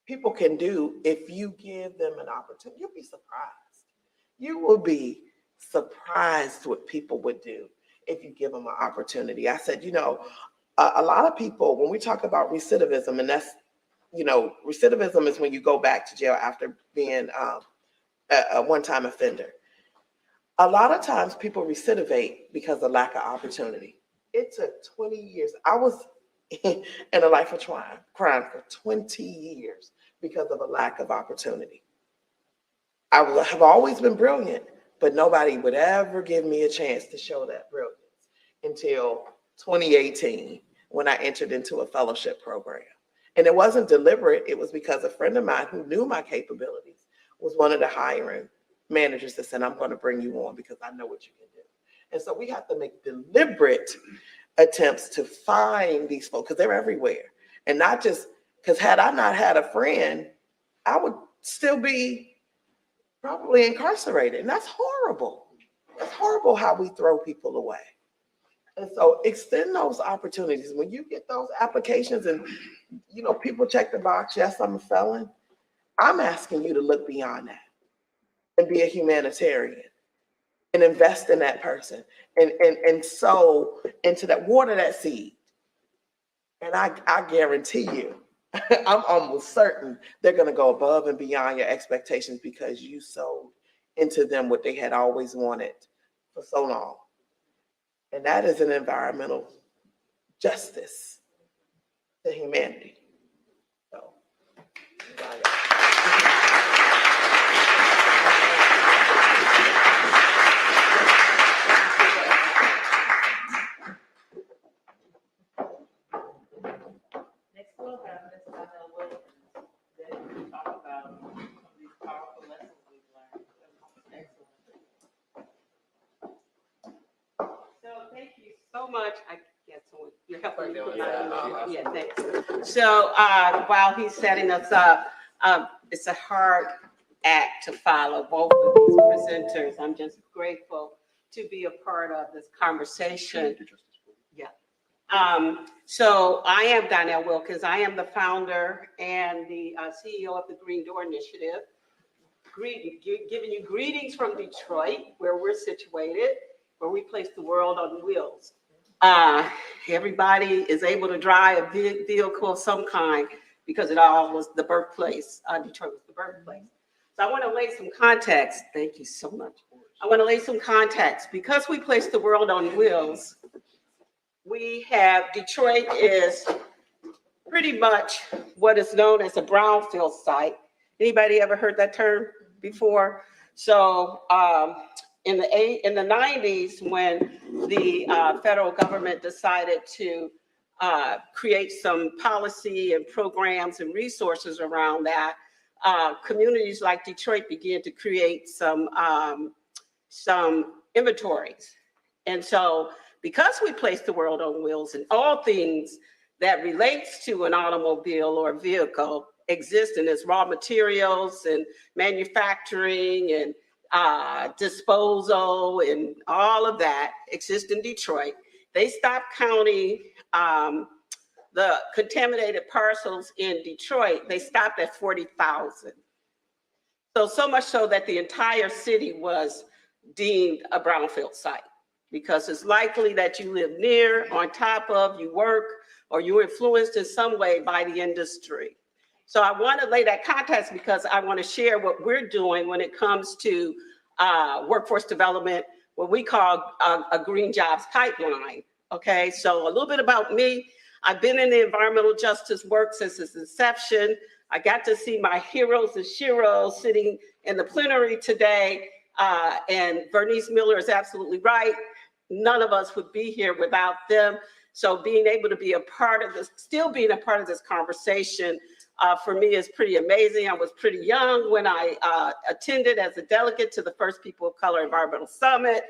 people can do if you give them an opportunity, you'll be surprised. You will be surprised what people would do if you give them an opportunity. I said, a lot of people, when we talk about recidivism, and that's, recidivism is when you go back to jail after being a one-time offender. A lot of times people recidivate because of lack of opportunity. It took 20 years. I was in a life of crime for 20 years because of a lack of opportunity. I have always been brilliant, but nobody would ever give me a chance to show that brilliance until 2018 when I entered into a fellowship program. And it wasn't deliberate. It was because a friend of mine who knew my capabilities was one of the hiring managers that said, I'm going to bring you on because I know what you can do. And so we have to make deliberate attempts to find these folks because they're everywhere. And not just because had I not had a friend, I would still be probably incarcerated. And that's horrible. That's horrible how we throw people away. And so extend those opportunities. When you get those applications and, you know, people check the box, yes, I'm a felon. I'm asking you to look beyond that and be a humanitarian and invest in that person and sow into that, water that seed. And I guarantee you, I'm almost certain they're going to go above and beyond your expectations because you sowed into them what they had always wanted for so long. And that is an environmental justice to humanity. So, Next we'll have Ms. Donele Wilkins, that will talk about some of these powerful lessons we've learned. Excellent. So thank you so much. I guess you're helping me put my name. Yeah, thanks. So while he's setting us up, it's a hard act to follow both of these presenters. I'm just grateful to be a part of this conversation. Yeah. So I am Donele Wilkins. I am the founder and the CEO of the Green Door Initiative. Giving you greetings from Detroit, where we're situated, where we place the world on wheels. Everybody is able to drive a vehicle of some kind because it all was the birthplace. Detroit was the birthplace. So I want to lay some context. Thank you so much. I want to lay some context. Because we place the world on wheels, we have Detroit is pretty much what is known as a brownfield site. Anybody ever heard that term before? So in the 90s, when the federal government decided to create some policy and programs and resources around that, communities like Detroit began to create some inventories. And so because we place the world on wheels and all things that relates to an automobile or vehicle exist in its raw materials and manufacturing and disposal and all of that exist in Detroit, they stopped counting the contaminated parcels in Detroit. They stopped at 40,000. So much so that the entire city was deemed a brownfield site, because it's likely that you live near, on top of, you work, or you're influenced in some way by the industry. So I want to lay that context because I want to share what we're doing when it comes to workforce development, what we call a green jobs pipeline. Okay, so a little bit about me. I've been in the environmental justice work since its inception. I got to see my heroes and sheroes sitting in the plenary today. And Bernice Miller is absolutely right. None of us would be here without them. So being able to be a part of this, still being a part of this conversation, for me is pretty amazing. I was pretty young when I attended as a delegate to the first People of Color Environmental Summit.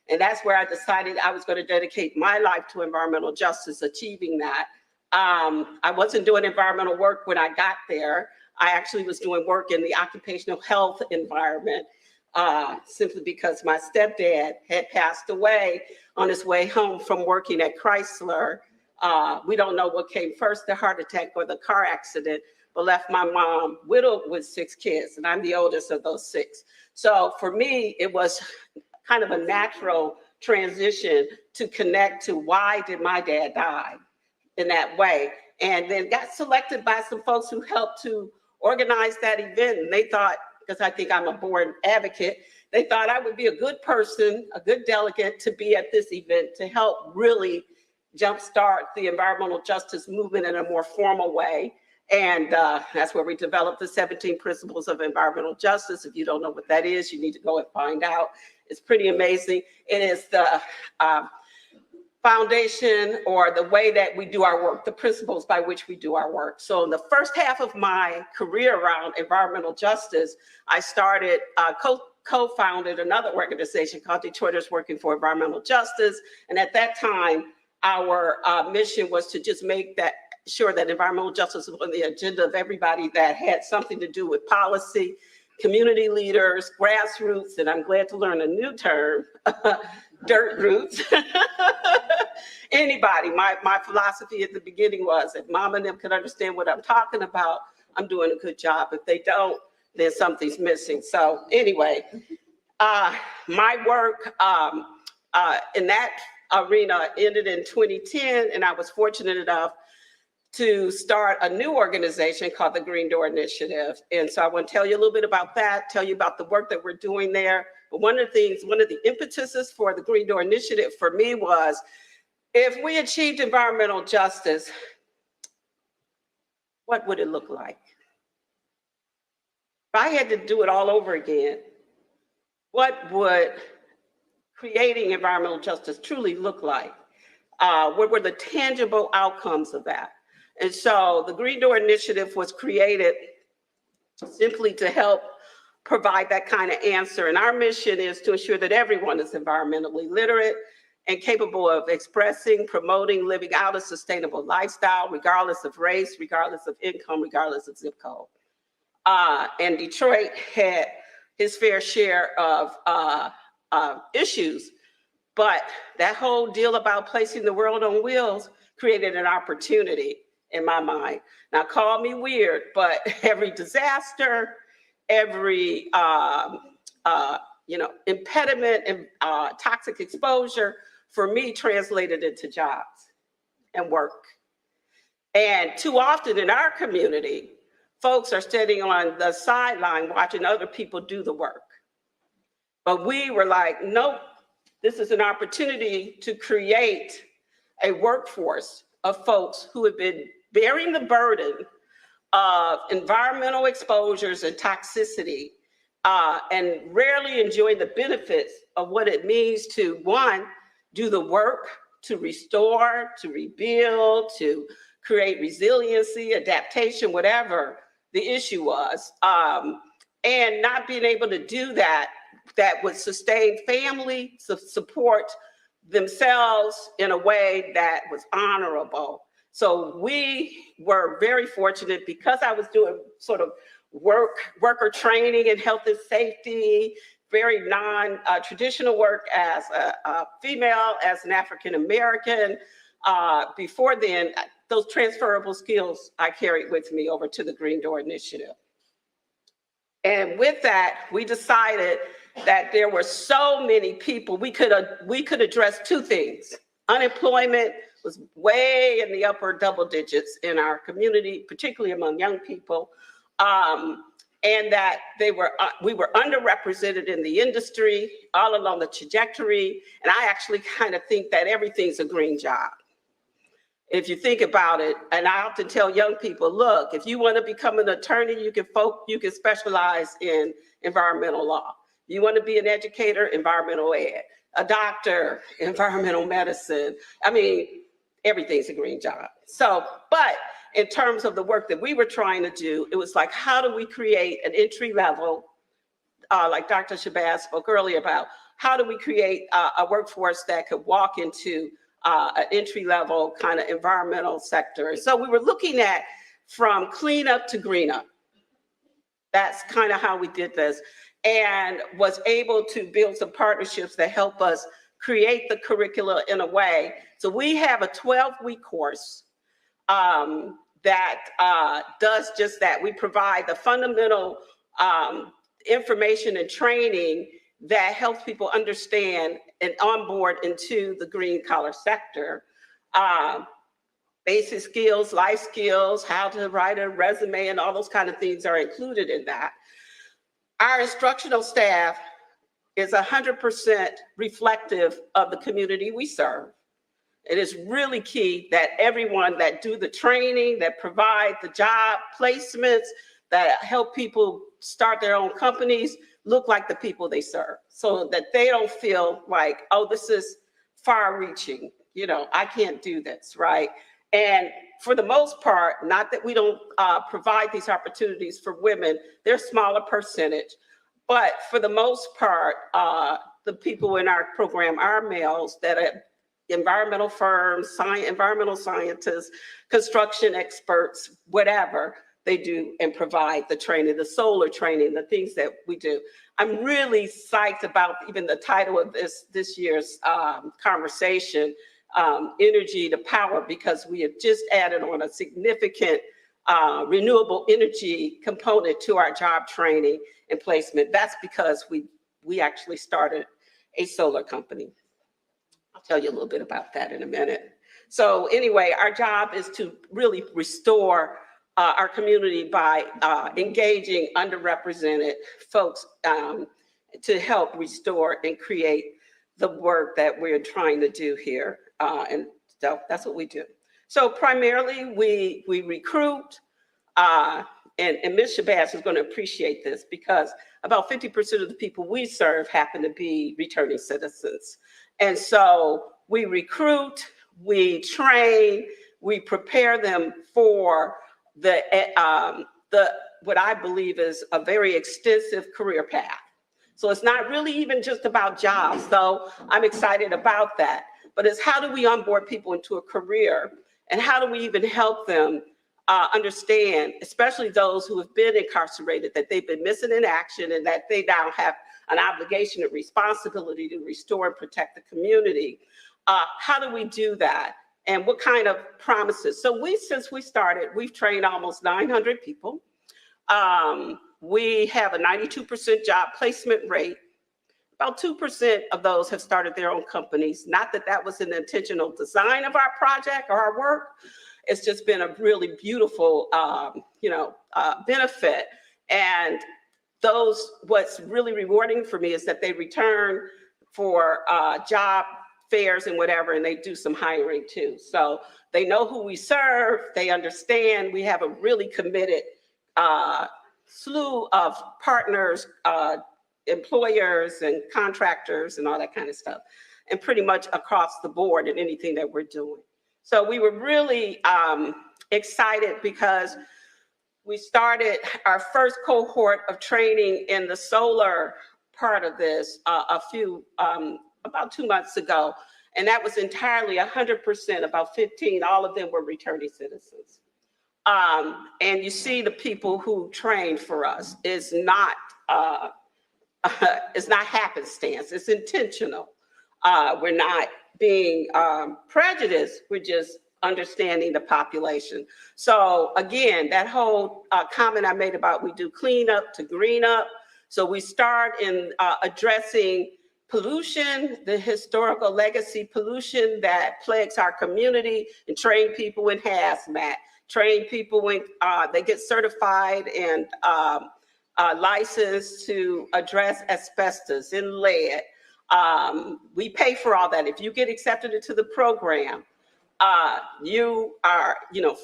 And that's where I decided I was going to dedicate my life to environmental justice, achieving that. I wasn't doing environmental work when I got there. I actually was doing work in the occupational health environment, simply because my stepdad had passed away on his way home from working at Chrysler. We don't know what came first, the heart attack or the car accident, but left my mom widowed with 6 kids, and I'm the oldest of those 6. So for me, it was kind of a natural transition to connect to why did my dad die in that way, and then got selected by some folks who helped to organize that event. And they thought, because I think I'm a born advocate, they thought I would be a good person, a good delegate to be at this event to help really jumpstart the environmental justice movement in a more formal way. And that's where we developed the 17 Principles of Environmental Justice. If you don't know what that is, you need to go and find out. It's pretty amazing. It is the foundation or the way that we do our work, the principles by which we do our work. So in the first half of my career around environmental justice, I started, co-founded another organization called Detroiters Working for Environmental Justice. And at that time, our mission was to just make sure that environmental justice was on the agenda of everybody that had something to do with policy, community leaders, grassroots, and I'm glad to learn a new term, dirt roots. Anybody. My philosophy at the beginning was if mom and them can understand what I'm talking about, I'm doing a good job. If they don't, then something's missing. So anyway, my work in that arena ended in 2010, and I was fortunate enough to start a new organization called the Green Door Initiative. And so I want to tell you a little bit about that, tell you about the work that we're doing there. But one of the impetuses for the Green Door Initiative for me was, if we achieved environmental justice, what would it look like? If I had to do it all over again, what would creating environmental justice truly look like? What were the tangible outcomes of that? And so the Green Door Initiative was created simply to help provide that kind of answer. And our mission is to ensure that everyone is environmentally literate and capable of expressing, promoting, living out a sustainable lifestyle, regardless of race, regardless of income, regardless of zip code. And Detroit had his fair share of issues, but that whole deal about placing the world on wheels created an opportunity in my mind. Now, call me weird, but every disaster, every impediment and toxic exposure for me translated into jobs and work. And too often in our community, folks are standing on the sideline watching other people do the work. But we were like, nope, this is an opportunity to create a workforce of folks who have been bearing the burden of environmental exposures and toxicity, and rarely enjoying the benefits of what it means to, one, do the work to restore, to rebuild, to create resiliency, adaptation, whatever the issue was, and not being able to do that would sustain family, support themselves in a way that was honorable. So we were very fortunate because I was doing sort of worker training in health and safety, very non-traditional work as a female, as an African-American. Before then, those transferable skills I carried with me over to the Green Door Initiative. And with that, we decided that there were so many people, we could address two things. Unemployment was way in the upper double digits in our community, particularly among young people, and that we were underrepresented in the industry all along the trajectory. And I actually kind of think that everything's a green job. If you think about it, and I often tell young people, look, if you want to become an attorney, you can specialize in environmental law. You want to be an educator, environmental ed. A doctor, environmental medicine. I mean, everything's a green job. So, but in terms of the work that we were trying to do, it was like, how do we create an entry level, like Dr. Shabazz spoke earlier about, how do we create a workforce that could walk into an entry level kind of environmental sector? So we were looking at from clean up to green up. That's kind of how we did this, and was able to build some partnerships that help us create the curricula in a way. So we have a 12-week course that does just that. We provide the fundamental information and training that helps people understand and onboard into the green collar sector. Basic skills, life skills, how to write a resume, and all those kind of things are included in that. Our instructional staff is 100% reflective of the community we serve. It is really key that everyone that do the training, that provide the job placements, that help people start their own companies, look like the people they serve, so that they don't feel like, oh, this is far-reaching. You know, I can't do this, right? And for the most part, not that we don't provide these opportunities for women, they're a smaller percentage, but for the most part, the people in our program are males that are environmental firms, environmental scientists, construction experts, whatever they do and provide the training, the solar training, the things that we do. I'm really psyched about even the title of this year's conversation, Energy to Power, because we have just added on a significant renewable energy component to our job training and placement. That's because we actually started a solar company. I'll tell you a little bit about that in a minute. So anyway, our job is to really restore our community by engaging underrepresented folks to help restore and create the work that we're trying to do here. And so that's what we do. So primarily we recruit, and Ms. Shabazz is going to appreciate this because about 50% of the people we serve happen to be returning citizens. And so we recruit, we train, we prepare them for the what I believe is a very extensive career path. So it's not really even just about jobs, though I'm excited about that, but it's how do we onboard people into a career and how do we even help them understand, especially those who have been incarcerated, that they've been missing in action and that they now have an obligation and responsibility to restore and protect the community. How do we do that? And what kind of promises? So since we started, we've trained almost 900 people. We have a 92% job placement rate. About 2% of those have started their own companies. Not that that was an intentional design of our project or our work. It's just been a really beautiful, benefit. And what's really rewarding for me is that they return for job fairs and whatever, and they do some hiring too. So they know who we serve, they understand. We have a really committed slew of partners, employers and contractors and all that kind of stuff, and pretty much across the board in anything that we're doing. So we were really excited because we started our first cohort of training in the solar part of this about 2 months ago. And that was entirely 100%, about 15, all of them were returning citizens. And you see the people who trained for us is not happenstance, it's intentional. We're not being prejudiced, we're just understanding the population. So again, that whole comment I made about we do clean up to green up. So we start in addressing pollution, the historical legacy pollution that plagues our community, and train people in hazmat, train people when they get certified and licensed to address asbestos and lead. We pay for all that. If you get accepted into the program, you are,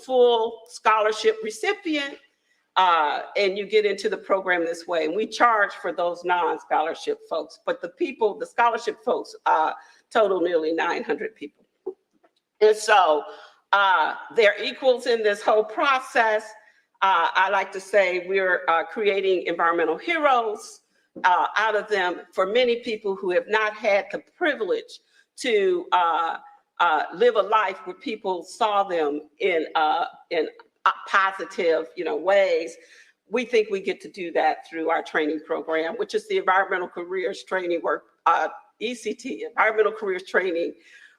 full scholarship recipient, and you get into the program this way. And we charge for those non-scholarship folks, but the scholarship folks total nearly 900 people. And so they're equals in this whole process. I like to say we're creating environmental heroes out of them for many people who have not had the privilege to live a life where people saw them in positive, ways. We think we get to do that through our training program, which is the Environmental Careers Training ECT, Environmental Careers Training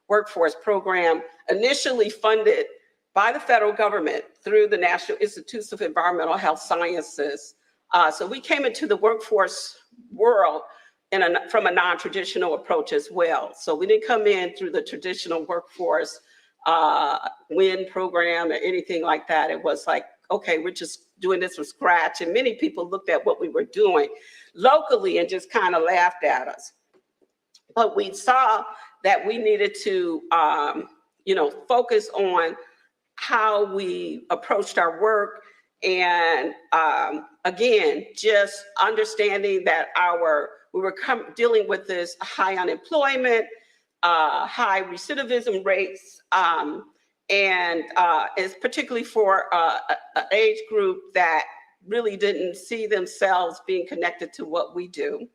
Workforce Program, initially funded by the federal government through the National Institutes of Environmental Health Sciences. So we came into the workforce world from a non-traditional approach as well. So we didn't come in through the traditional workforce WIN program or anything like that. It was like, okay, we're just doing this from scratch. And many people looked at what we were doing locally and just kind of laughed at us. But we saw that we needed to, focus on how we approached our work. And again, just understanding that we were dealing with this high unemployment, high recidivism rates, and is particularly for an age group that really didn't see themselves being connected to what we do.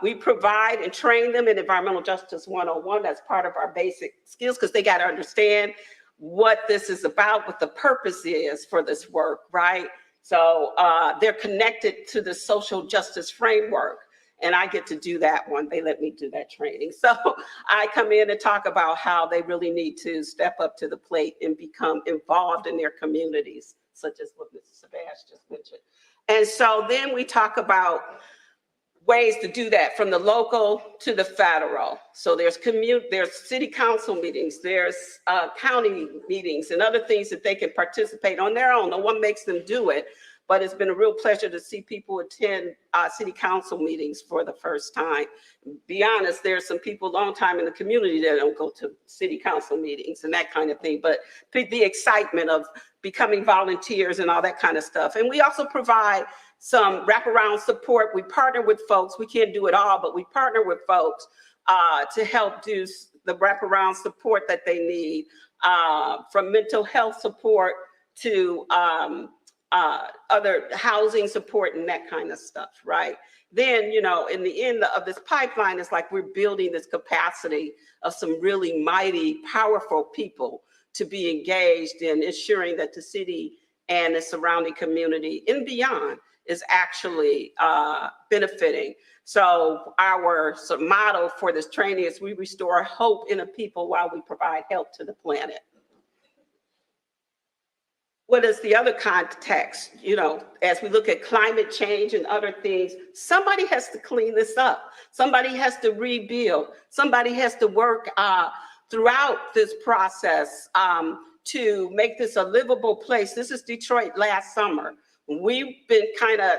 We provide and train them in environmental justice 101. That's part of our basic skills because they got to understand what this is about, what the purpose is for this work, right? So they're connected to the social justice framework. And I get to do that one. They let me do that training. So I come in and talk about how they really need to step up to the plate and become involved in their communities, such as what Mrs. Shabazz just mentioned. And so then we talk about ways to do that from the local to the federal. So there's city council meetings, there's county meetings and other things that they can participate on their own. No one makes them do it. But it's been a real pleasure to see people attend city council meetings for the first time. Be honest, there's some people a long time in the community that don't go to city council meetings and that kind of thing, but the excitement of becoming volunteers and all that kind of stuff. And we also provide some wraparound support. We partner with folks. We can't do it all, but we partner with folks to help do the wraparound support that they need, from mental health support to other housing support and that kind of stuff, right? Then, you know, in the end of this pipeline, it's like we're building this capacity of some really mighty, powerful people to be engaged in ensuring that the city and the surrounding community and beyond is actually benefiting. So our sort of motto for this training is we restore hope in the people while we provide help to the planet. What is the other context? You know, as we look at climate change and other things, somebody has to clean this up. Somebody has to rebuild. Somebody has to work throughout this process to make this a livable place. This is Detroit last summer. We've been kind of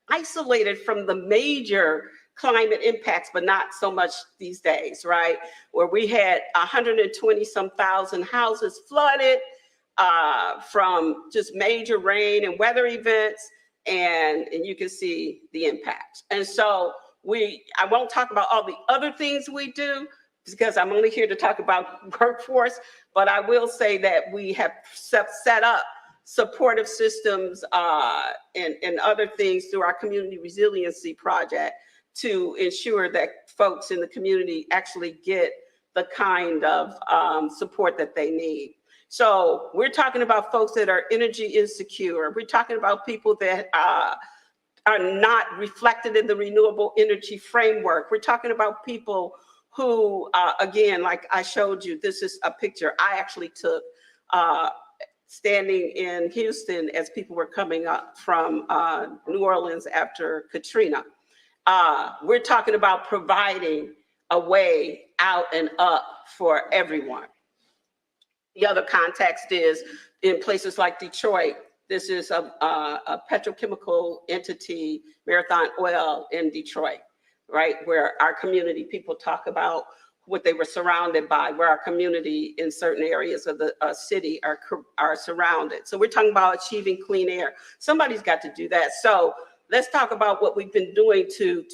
isolated from the major climate impacts, but not so much these days, right? Where we had 120-some thousand houses flooded, from just major rain and weather events, and you can see the impact. And so I won't talk about all the other things we do because I'm only here to talk about workforce, but I will say that we have set up supportive systems and other things through our community resiliency project to ensure that folks in the community actually get the kind of support that they need. So we're talking about folks that are energy insecure. We're talking about people that are not reflected in the renewable energy framework. We're talking about people who, again, like I showed you, this is a picture I actually took standing in Houston as people were coming up from New Orleans after Katrina. We're talking about providing a way out and up for everyone. The other context is in places like Detroit. This is a petrochemical entity, Marathon Oil in Detroit, right? Where our community people talk about what they were surrounded by, where our community in certain areas of the city are surrounded. So we're talking about achieving clean air. Somebody's got to do that. So let's talk about what we've been doing to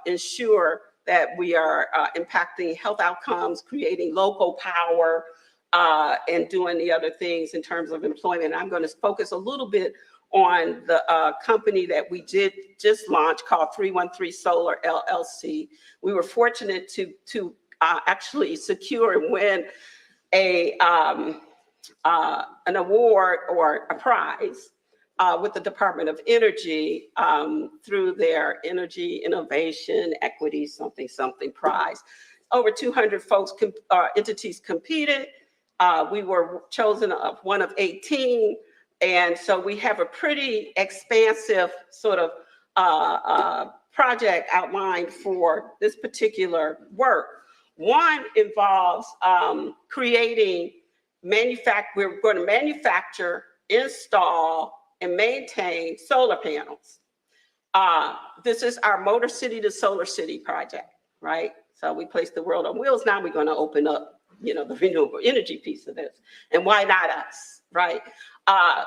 ensure that we are impacting health outcomes, creating local power, and doing the other things in terms of employment. I'm going to focus a little bit on the company that we did just launch called 313 Solar LLC. We were fortunate to actually secure and win an award or a prize with the Department of Energy through their Energy Innovation Equity something prize. Over 200 folks, entities competed. We were chosen of one of 18. And so we have a pretty expansive sort of project outlined for this particular work. One involves creating, we're going to manufacture, install, and maintain solar panels. This is our Motor City to Solar City project, right? So we placed the world on wheels. Now we're going to open up, you know, the renewable energy piece of this. And why not us, right?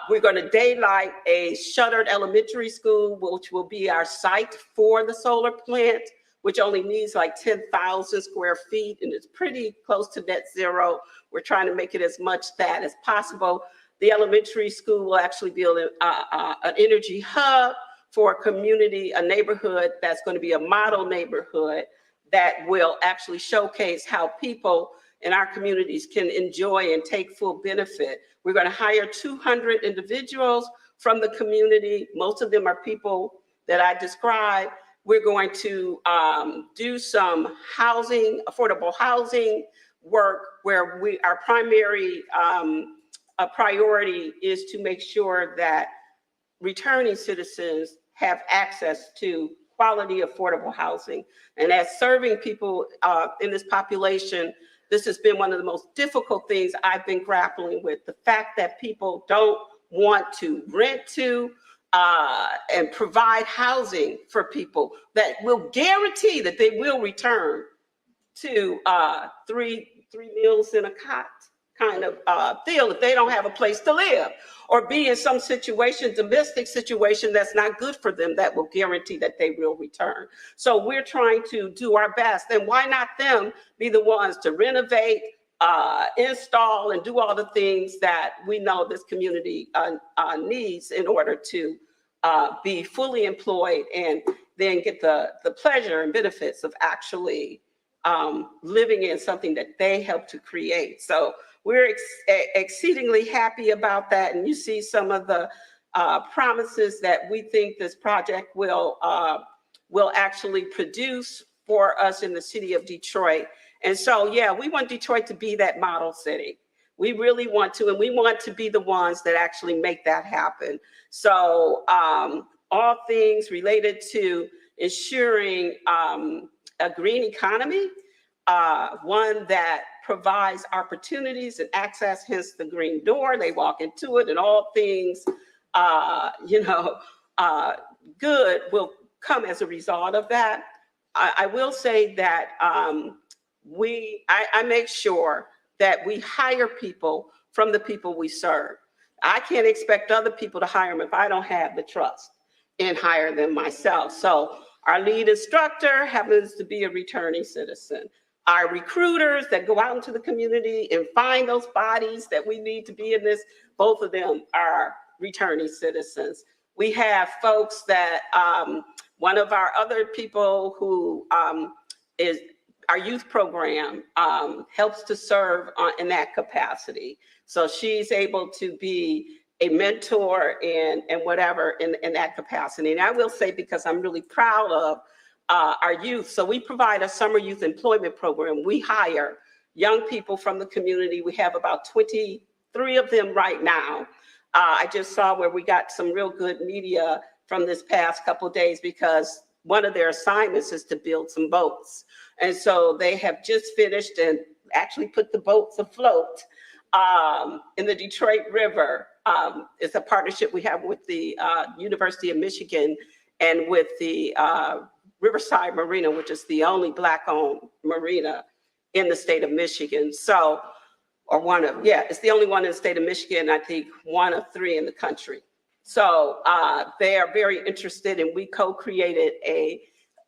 We're going to daylight a shuttered elementary school, which will be our site for the solar plant. which only needs like 10,000 square feet, and it's pretty close to net zero. We're trying to make it as much that as possible. The elementary school will actually build an energy hub for a community, a neighborhood that's going to be a model neighborhood that will actually showcase how people in our communities can enjoy and take full benefit. We're going to hire 200 individuals from the community. Most of them are people that I described. We're going to do some housing, affordable housing work, where our primary priority is to make sure that returning citizens have access to quality, affordable housing. And as serving people in this population, this has been one of the most difficult things I've been grappling with. The fact that people don't want to rent to and provide housing for people that will guarantee that they will return to three meals in a cot kind of deal if they don't have a place to live, or be in some situation, domestic situation that's not good for them, that will guarantee that they will return. So we're trying to do our best, and why not them be the ones to renovate, install, and do all the things that we know this community needs in order to be fully employed and then get the pleasure and benefits of actually living in something that they helped to create. So we're exceedingly happy about that. And you see some of the promises that we think this project will actually produce for us in the city of Detroit. And so, yeah, we want Detroit to be that model city. We really want to, and we want to be the ones that actually make that happen. So all things related to ensuring a green economy, one that provides opportunities and access, hence the green door. They walk into it, and all things, good will come as a result of that. I will say that I make sure that we hire people from the people we serve. I can't expect other people to hire them if I don't have the trust and hire them myself. So our lead instructor happens to be a returning citizen. Our recruiters that go out into the community and find those bodies that we need to be in this, both of them are returning citizens. We have folks that, one of our other people who is our youth program helps to serve in that capacity. So she's able to be a mentor and whatever in that capacity. And I will say, because I'm really proud of our youth. So we provide a summer youth employment program. We hire young people from the community. We have about 23 of them right now. I just saw where we got some real good media from this past couple of days, because one of their assignments is to build some boats. And so they have just finished and actually put the boats afloat in the Detroit River. It's a partnership we have with the University of Michigan and with the Riverside Marina, which is the only Black-owned marina in the state of Michigan. So, it's the only one in the state of Michigan, I think one of 3 in the country. So they are very interested, and we co-created a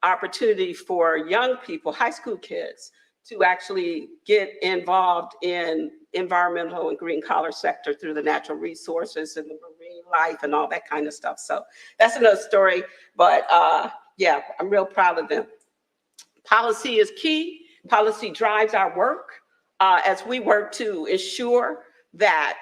opportunity for young people, high school kids, to actually get involved in environmental and green collar sector through the natural resources and the marine life and all that kind of stuff. So that's another story, but yeah, I'm real proud of them. Policy is key. Policy drives our work as we work to ensure that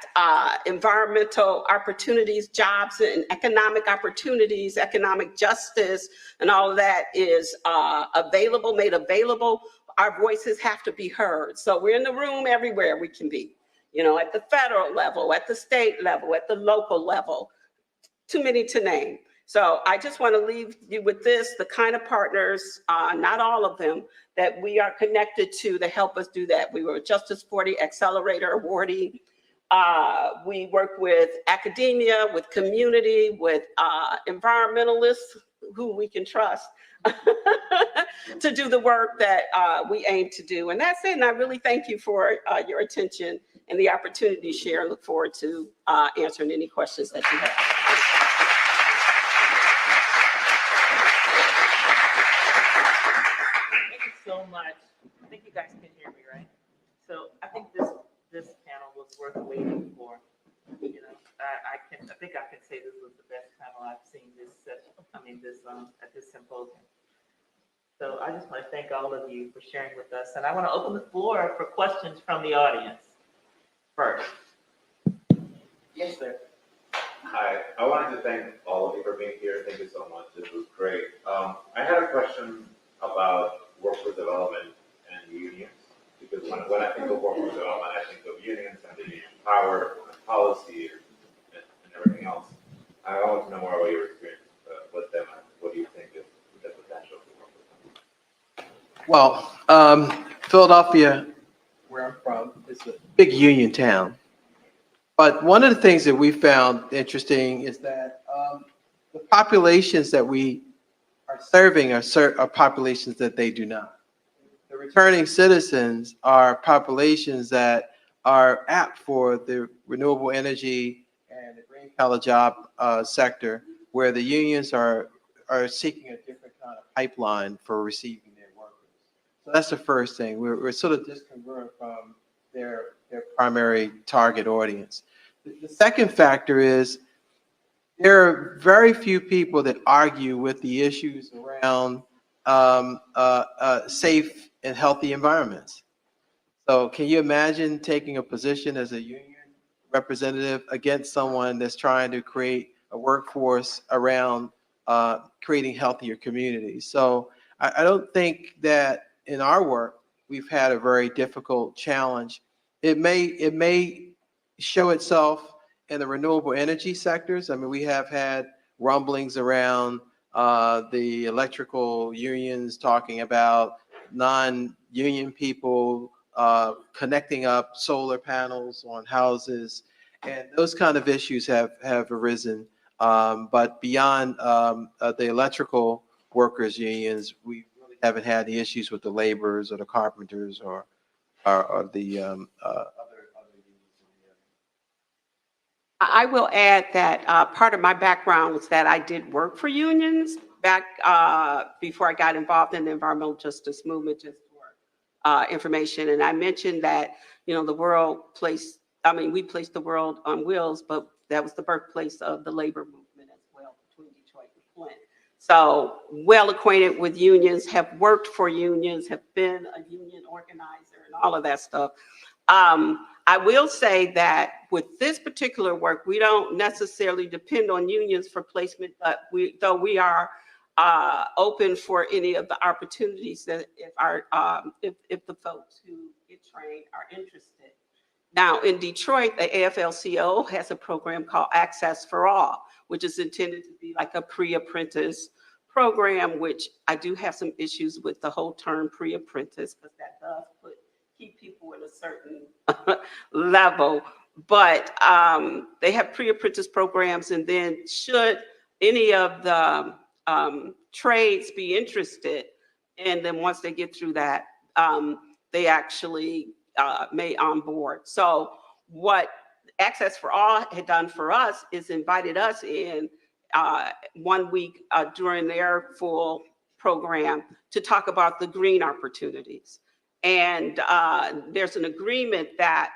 environmental opportunities, jobs, and economic opportunities, economic justice, and all of that is made available. Our voices have to be heard. So we're in the room everywhere we can be, at the federal level, at the state level, at the local level, too many to name. So I just want to leave you with this, the kind of partners, not all of them, that we are connected to help us do that. We were a Justice 40 Accelerator awardee. We work with academia, with community, with environmentalists who we can trust to do the work that we aim to do. And that's it. And I really thank you for your attention and the opportunity to share. I look forward to answering any questions that you have. much. I think you guys can hear me, right? So I think this panel was worth waiting for. You know, I think I can say this was the best panel I've seen this session, at this symposium. So I just want to thank all of you for sharing with us. And I want to open the floor for questions from the audience first. Yes, sir. Hi, I wanted to thank all of you for being here. Thank you so much. This was great. I had a question about workforce development and unions, because when I think of workforce development, I think of unions and the union power and policy and everything else. I want to know more about your experience with them and what do you think is the potential for work with them? Well, Philadelphia, where I'm from, is a big union town. But one of the things that we found interesting is that the populations that we are serving are populations that they do not. The returning citizens are populations that are apt for the renewable energy and the green collar job sector, where the unions are seeking a different kind of pipeline for receiving their workers. So that's the first thing. We're sort of discongruent from their primary target audience. The second factor is there are very few people that argue with the issues around safe and healthy environments. So can you imagine taking a position as a union representative against someone that's trying to create a workforce around creating healthier communities? So I don't think that in our work, we've had a very difficult challenge. It may show itself in the renewable energy sectors. I mean, we have had rumblings around the electrical unions talking about non-union people connecting up solar panels on houses, and those kind of issues have arisen. But beyond the electrical workers unions, we really haven't had the issues with the laborers or the carpenters or the other unions. I will add that part of my background was that I did work for unions back before I got involved in the environmental justice movement, just for information. And I mentioned that, you know, we placed the world on wheels, but that was the birthplace of the labor movement as well between Detroit and Flint. So well acquainted with unions, have worked for unions, have been a union organizer and all of that stuff. I will say that with this particular work, we don't necessarily depend on unions for placement, but though we are open for any of the opportunities that if the folks who get trained are interested. Now in Detroit, the AFL-CIO has a program called Access for All, which is intended to be like a pre-apprentice program, which I do have some issues with the whole term pre-apprentice, because that does keep people at a certain level. But they have pre-apprentice programs, and then should any of the trades be interested, and then once they get through that, they actually may onboard. So what Access for All had done for us is invited us in 1 week during their full program to talk about the green opportunities. And there's an agreement that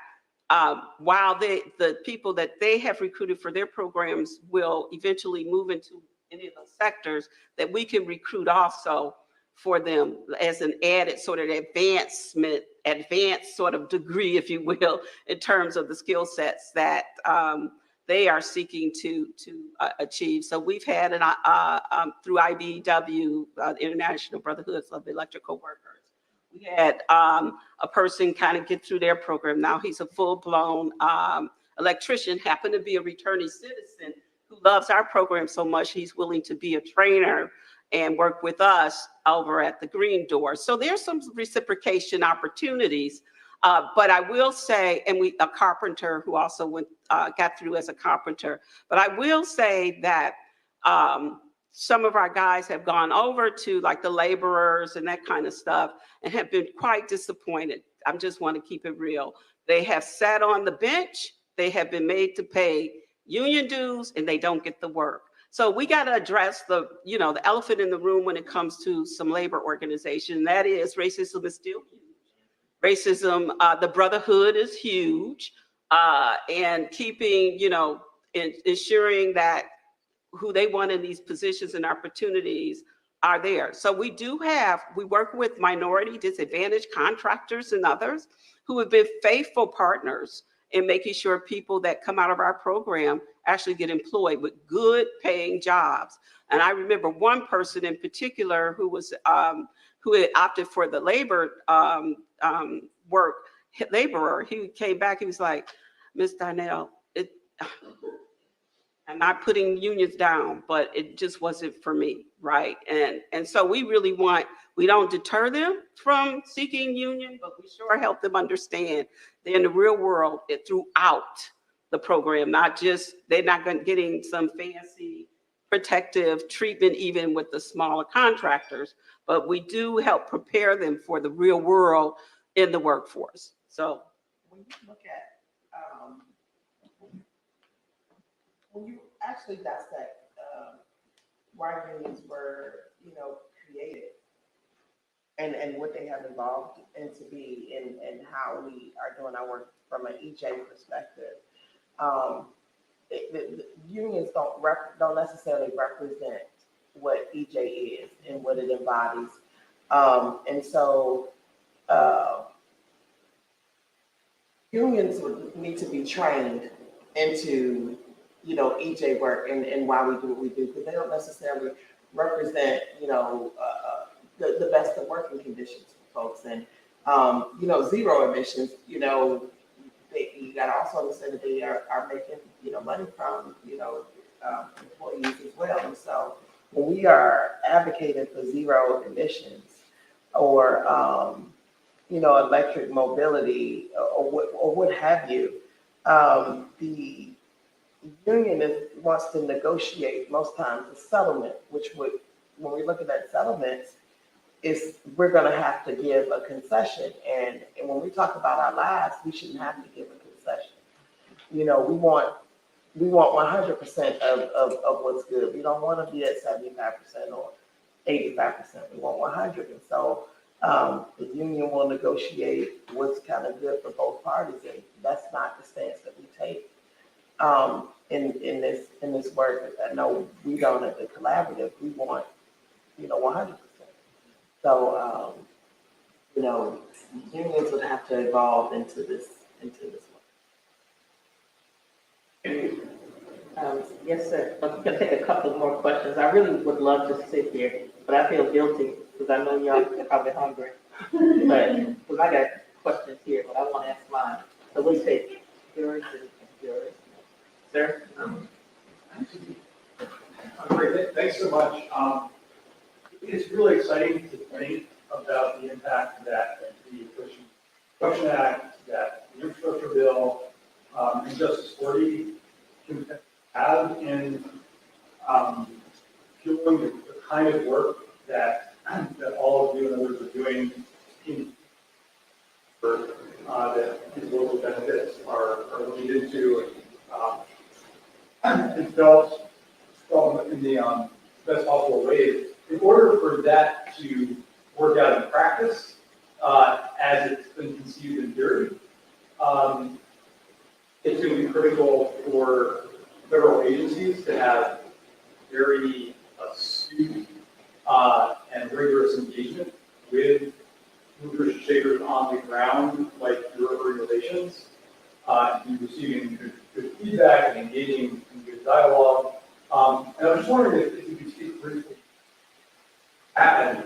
while the people that they have recruited for their programs will eventually move into any of those sectors, that we can recruit also for them as an added sort of advanced sort of degree, if you will, in terms of the skill sets that they are seeking to achieve. So we've had through IBEW, International Brotherhoods of Electrical Workers, we had a person kind of get through their program. Now he's a full-blown electrician, happened to be a returning citizen who loves our program so much, he's willing to be a trainer and work with us over at the Green Door. So there's some reciprocation opportunities. But I will say, and a carpenter who also got through as a carpenter, but I will say that some of our guys have gone over to like the laborers and that kind of stuff and have been quite disappointed. I just want to keep it real. They have sat on the bench, they have been made to pay union dues, and they don't get the work. So we got to address the, the elephant in the room when it comes to some labor organization. That is, racism is still huge. Racism, the brotherhood is huge, and keeping, ensuring that who they want in these positions and opportunities are there. So we work with minority disadvantaged contractors and others who have been faithful partners in making sure people that come out of our program actually get employed with good paying jobs. And I remember one person in particular who was, who had opted for the labor laborer. He came back, he was like, Ms. Donele, I'm not putting unions down, but it just wasn't for me, right? And so we really we don't deter them from seeking union, but we sure help them understand that in the real world, throughout the program, they're not getting some fancy protective treatment even with the smaller contractors, but we do help prepare them for the real world in the workforce. So when you look at, when you actually dissect why unions were, created and what they have evolved into be and how we are doing our work from an EJ perspective, the unions don't necessarily represent what EJ is and what it embodies. And so unions would need to be trained into, EJ work and why we do what we do, because they don't necessarily represent, the best of working conditions for folks. And, zero emissions, you got to also understand that they are making, money from, employees as well. And so when we are advocating for zero emissions or, electric mobility or what have you, the union wants to negotiate most times a settlement, which would, when we look at that settlement, we're going to have to give a concession. And when we talk about our lives, we shouldn't have to give a concession. We want 100% of what's good. We don't want to be at 75% or 85%. We want 100. And so the union will negotiate what's kind of good for both parties, and that's not the stance that we take in this work. I know we don't at the collaborative. We want 100%. So unions would have to evolve into this work. Yes, sir. I'm gonna take a couple more questions. I really would love to sit here, but I feel guilty because I know y'all are probably hungry. But because I got questions here, but I want to ask mine. So we say yours and yours. Sir? Great, thanks so much. It's really exciting to think about the impact that the Inflation Act, that the infrastructure bill, and Justice 40 can have in fueling the kind of work that all of you and others are doing that these local benefits are looking into and felt in the best possible ways. In order for that to work out in practice, as it's been conceived in theory, it's going to be critical for federal agencies to have very astute and rigorous engagement with movers and shakers on the ground, like your organizations, and receiving good feedback and engaging in good dialogue. And I was just wondering if you could speak briefly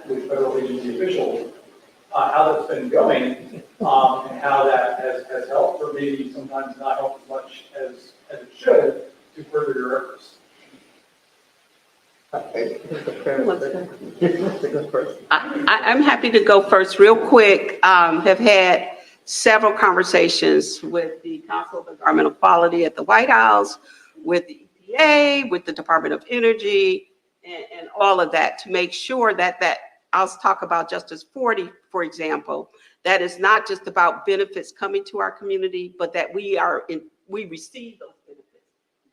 with federal agency officials, how that's been going, and how that has helped, or maybe sometimes not helped as much as it should to further your efforts. I'm happy to go first real quick. Have had several conversations with the Council of Environmental Quality at the White House, with the EPA, with the Department of Energy, and all of that to make sure that I'll talk about Justice 40, for example, that is not just about benefits coming to our community, but that we receive those benefits.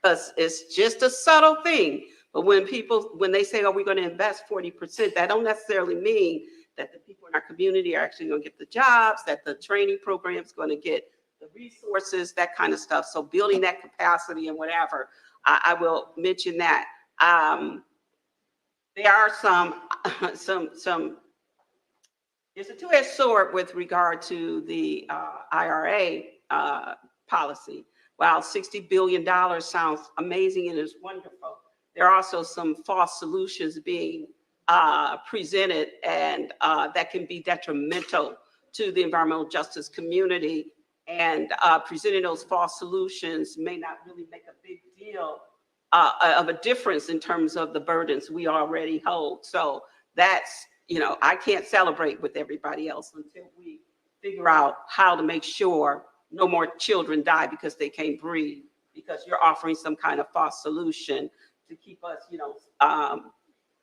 Because it's just a subtle thing, But when they say, oh, we're going to invest 40%, that don't necessarily mean that the people in our community are actually going to get the jobs, that the training program is going to get the resources, that kind of stuff. So building that capacity and whatever, I will mention that. There are there's a two-edged sword with regard to the IRA policy. While $60 billion sounds amazing and is wonderful, there are also some false solutions being presented and that can be detrimental to the environmental justice community. And presenting those false solutions may not really make a big deal of a difference in terms of the burdens we already hold. So that's, I can't celebrate with everybody else until we figure out how to make sure no more children die because they can't breathe, because you're offering some kind of false solution to keep us,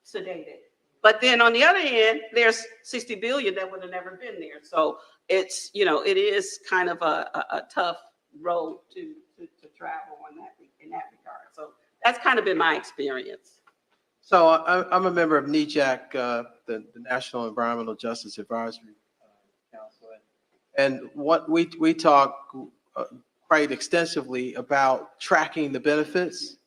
sedated. But then on the other end, there's 60 billion that would have never been there. So it's, it is kind of a tough road to travel in that regard. So that's kind of been my experience. So I'm a member of NEJAC, the National Environmental Justice Advisory Council. And what we talk quite extensively about tracking the benefits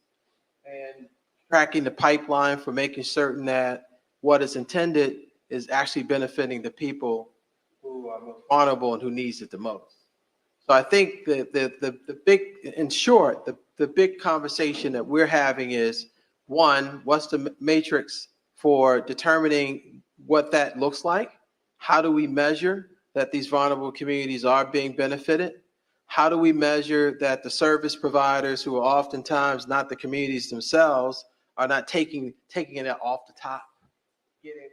and tracking the pipeline for making certain that what is intended is actually benefiting the people who are most vulnerable and who needs it the most. So I think the big, in short, the big conversation that we're having is, one, what's the matrix for determining what that looks like? How do we measure that these vulnerable communities are being benefited? How do we measure that the service providers, who are oftentimes not the communities themselves, are not taking it off the top, getting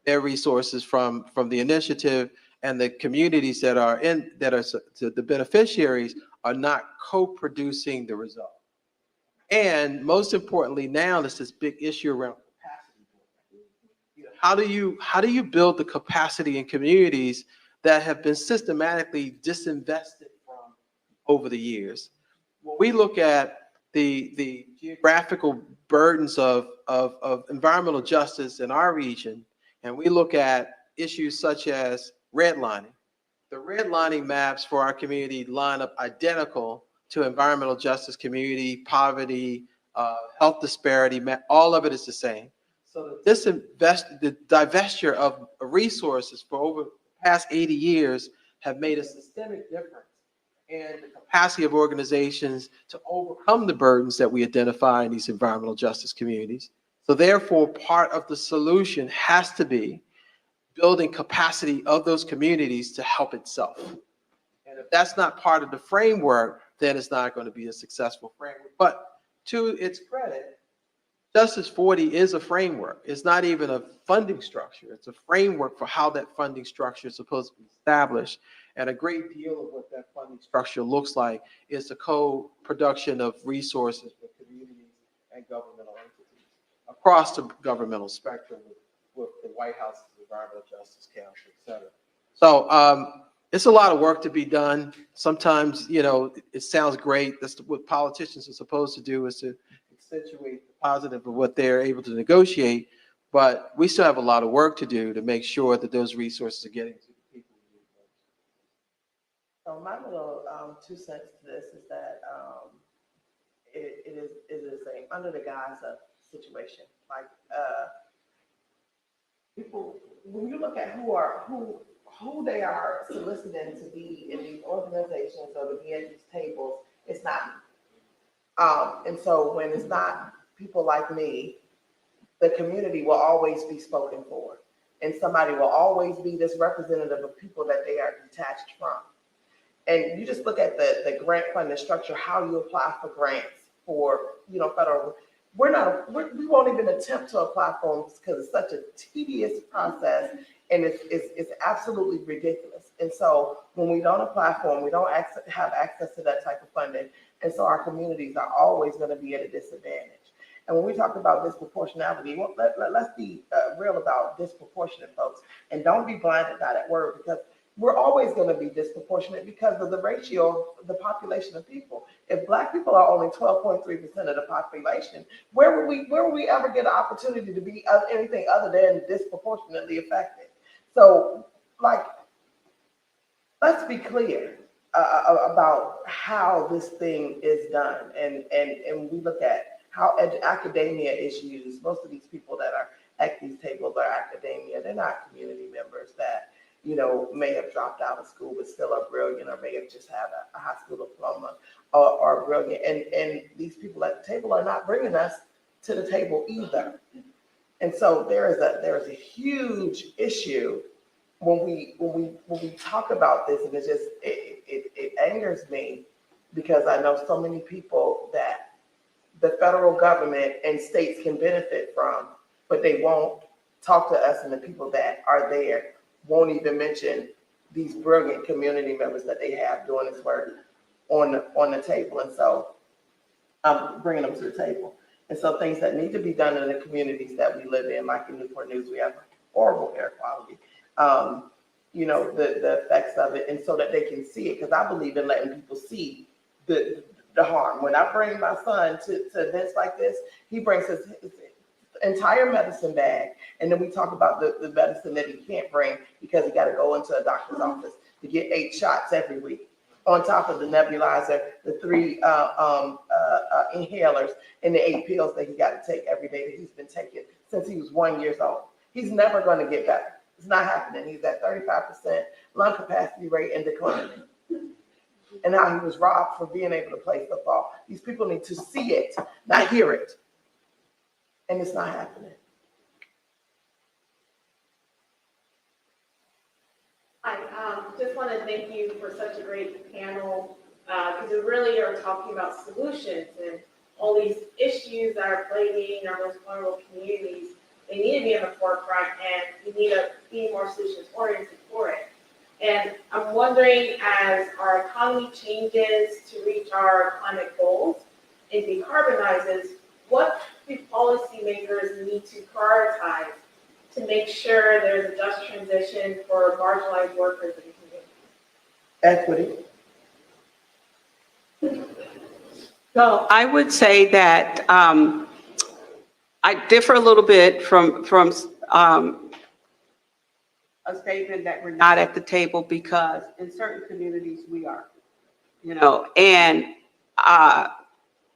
their resources from the initiative, and the communities that are the beneficiaries are not co-producing the result? And most importantly, now there's this big issue around capacity. How do you build the capacity in communities that have been systematically disinvested from over the years? When we look at the geographical burdens of environmental justice in our region, and we look at issues such as redlining, the redlining maps for our community line up identical to environmental justice community, poverty, health disparity, all of it is the same. So the divestiture of resources for over the past 80 years have made a systemic difference in the capacity of organizations to overcome the burdens that we identify in these environmental justice communities. So therefore, part of the solution has to be building capacity of those communities to help itself. And if that's not part of the framework, then it's not going to be a successful framework. But to its credit, Justice 40 is a framework. It's not even a funding structure. It's a framework for how that funding structure is supposed to be established. And a great deal of what that funding structure looks like is the co-production of resources for communities and governmental entities across the governmental spectrum with the White House's Environmental Justice Council, et cetera. So it's a lot of work to be done. Sometimes, it sounds great. That's what politicians are supposed to do, is to accentuate the positive of what they're able to negotiate. But we still have a lot of work to do to make sure that those resources are getting to the people who need them. So my little 2 cents to this is that it is a under the guise of situation. Like people, when you look at who they are soliciting to be in these organizations or to be at these tables, it's not. And so when it's not people like me, the community will always be spoken for, and somebody will always be this representative of people that they are detached from. And you just look at the grant funding structure, how you apply for grants for, federal. We won't even attempt to apply for them because it's such a tedious process, and it's absolutely ridiculous. And so when we don't apply for them, we don't have access to that type of funding. And so our communities are always going to be at a disadvantage. And when we talk about disproportionality, let's be real about disproportionate, folks, and don't be blinded by that word, because we're always going to be disproportionate because of the ratio of the population of people. If Black people are only 12.3% of the population, where will we ever get an opportunity to be anything other than disproportionately affected? So, like, let's be clear about how this thing is done, and we look at how academia is used. Most of these people that are at these tables are academia. They're not community members that, you know, may have dropped out of school but still are brilliant, or may have just had a high school diploma, or are brilliant. And these people at the table are not bringing us to the table either. And so there is a huge issue when we talk about this, and it angers me because I know so many people that the federal government and states can benefit from, but they won't talk to us, and the people that are there won't even mention these brilliant community members that they have doing this work on the table. And so I'm bringing them to the table. And so things that need to be done in the communities that we live in, like in Newport News, we have horrible air quality, you know, the effects of it, and so that they can see it, because I believe in letting people see the harm. When I bring my son to events like this, he brings his entire medicine bag, and then we talk about the medicine that he can't bring because he got to go into a doctor's office to get 8 shots every week, on top of the nebulizer, the 3 inhalers, and the 8 pills that he got to take every day that he's been taking since he was 1 year old. He's never going to get better. It's not happening. He's at 35% lung capacity rate and declining. And now he was robbed from being able to play football. These people need to see it, not hear it. And it's not happening. I just want to thank you for such a great panel, because we really are talking about solutions and all these issues that are plaguing our most vulnerable communities. They need to be in the forefront, and we need to be more solutions oriented for it. And I'm wondering, as our economy changes to reach our climate goals and decarbonizes, what do policymakers need to prioritize to make sure there's a just transition for marginalized workers in the community? Equity. So I would say that I differ a little bit from a statement that we're not at the table, because in certain communities we are, you know, and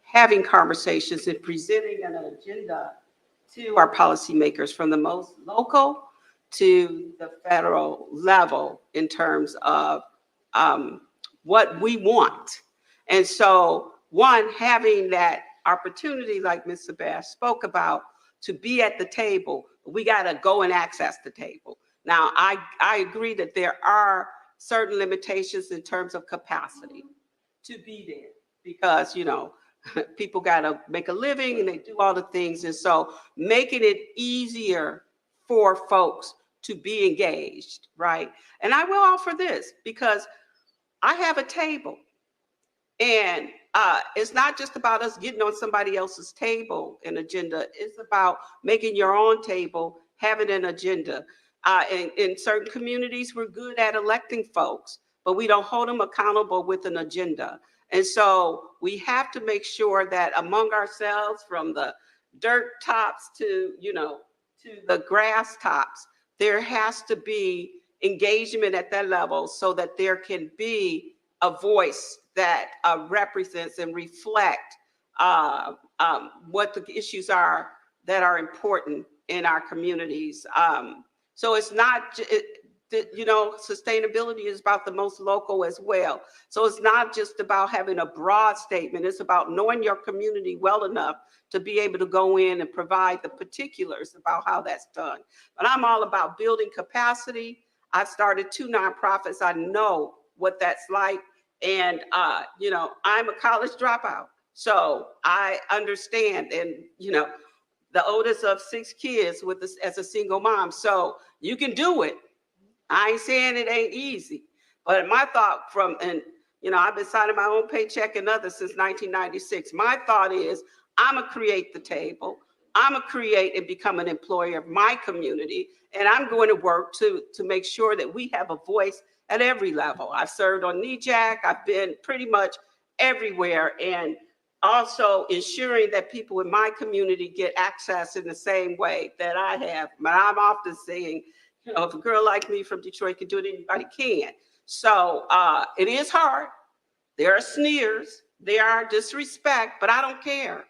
having conversations and presenting an agenda to our policymakers from the most local to the federal level in terms of what we want. And so, one, having that opportunity, like Ms. Shabazz spoke about, to be at the table, we got to go and access the table. Now, I agree that there are certain limitations in terms of capacity to be there, because, you know, people got to make a living and they do all the things. And so making it easier for folks to be engaged, right? And I will offer this, because I have a table, and it's not just about us getting on somebody else's table and agenda. It's about making your own table, having an agenda. In certain communities, we're good at electing folks, but we don't hold them accountable with an agenda. And so we have to make sure that among ourselves, from the dirt tops to, you know, to the grass tops, there has to be engagement at that level so that there can be a voice that represents and reflect what the issues are that are important in our communities. So it's not, you know, sustainability is about the most local as well. So it's not just about having a broad statement. It's about knowing your community well enough to be able to go in and provide the particulars about how that's done. But I'm all about building capacity. I've started 2 nonprofits. I know what that's like. And, you know, I'm a college dropout, so I understand. And, you know, the oldest of 6 kids with this as a single mom. So you can do it. I ain't saying it ain't easy, but my thought and, you know, I've been signing my own paycheck and others since 1996. My thought is, I'm gonna create the table. I'm gonna create and become an employer of my community. And I'm going to work to make sure that we have a voice at every level. I've served on NEJAC, I've been pretty much everywhere, and also ensuring that people in my community get access in the same way that I have. But I'm often saying, you know, if a girl like me from Detroit can do it, anybody can. So it is hard. There are sneers, there are disrespect, but I don't care.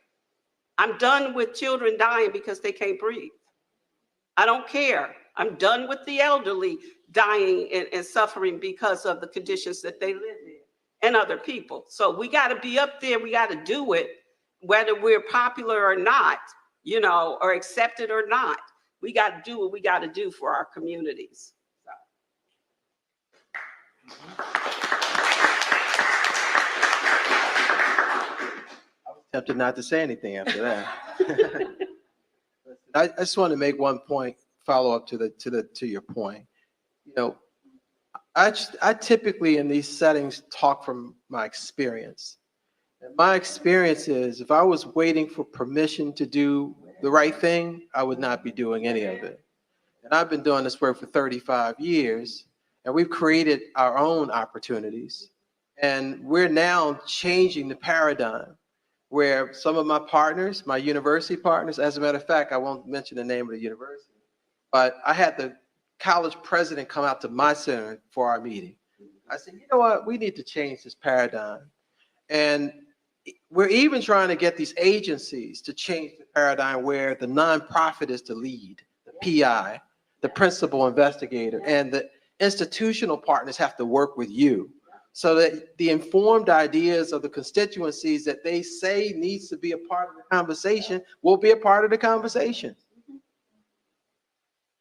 I'm done with children dying because they can't breathe. I don't care. I'm done with the elderly dying and suffering because of the conditions that they live in and other people. So we got to be up there. We got to do it, whether we're popular or not, you know, or accepted or not. We got to do what we got to do for our communities. Tempted not to say anything after that. I just want to make one point, follow up to your point. You know, I typically in these settings talk from my experience. And my experience is if I was waiting for permission to do the right thing, I would not be doing any of it. And I've been doing this work for 35 years, and we've created our own opportunities. And we're now changing the paradigm where some of my partners, my university partners, as a matter of fact, I won't mention the name of the university, but I had the college president come out to my center for our meeting. I said, you know what, we need to change this paradigm. And we're even trying to get these agencies to change the paradigm where the nonprofit is the lead, the PI, the principal investigator, and the institutional partners have to work with you, so that the informed ideas of the constituencies that they say needs to be a part of the conversation will be a part of the conversation.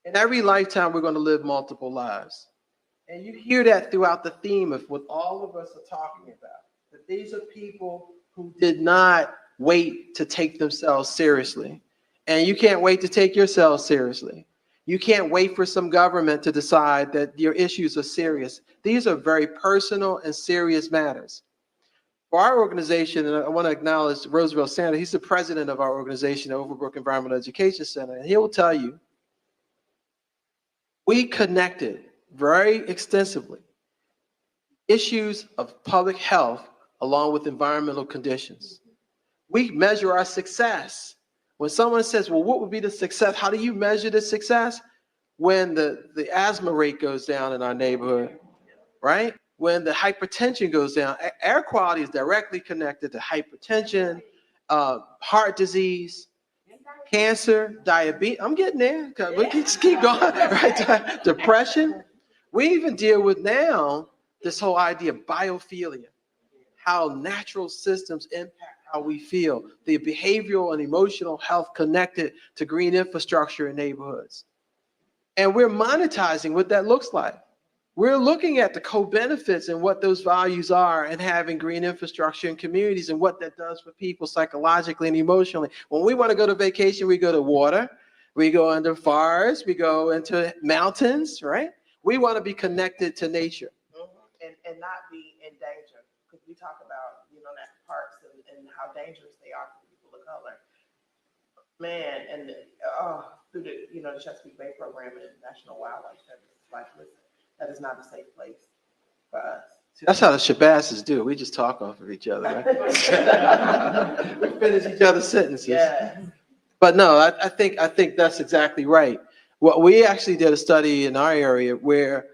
In every lifetime, we're going to live multiple lives. And you hear that throughout the theme of what all of us are talking about, that these are people who did not wait to take themselves seriously. And you can't wait to take yourself seriously. You can't wait for some government to decide that your issues are serious. These are very personal and serious matters. For our organization, and I want to acknowledge Roosevelt Sanders, he's the president of our organization, Overbrook Environmental Education Center, and he will tell you, we connected very extensively issues of public health along with environmental conditions. We measure our success. When someone says, well, what would be the success? How do you measure the success? When the asthma rate goes down in our neighborhood, right? When the hypertension goes down. Air quality is directly connected to hypertension, heart disease, cancer, diabetes. I'm getting there. We just keep going, right? Depression. We even deal with now this whole idea of biophilia, how natural systems impact how we feel, the behavioral and emotional health connected to green infrastructure in neighborhoods. And we're monetizing what that looks like. We're looking at the co-benefits and what those values are and having green infrastructure in communities and what that does for people psychologically and emotionally. When we want to go to vacation, we go to water, we go into forests, we go into mountains, right? We want to be connected to nature. And not be in danger, because we talk about, you know, national parks and how dangerous they are for people of color. Man, and through the, you know, the Chesapeake Bay program and National Wildlife Service, like, listen, that is not a safe place for us. That's how the Shabazzes do. We just talk off of each other, right? We finish each other's sentences. Yeah. But no, I think that's exactly right. Well, we actually did a study in our area where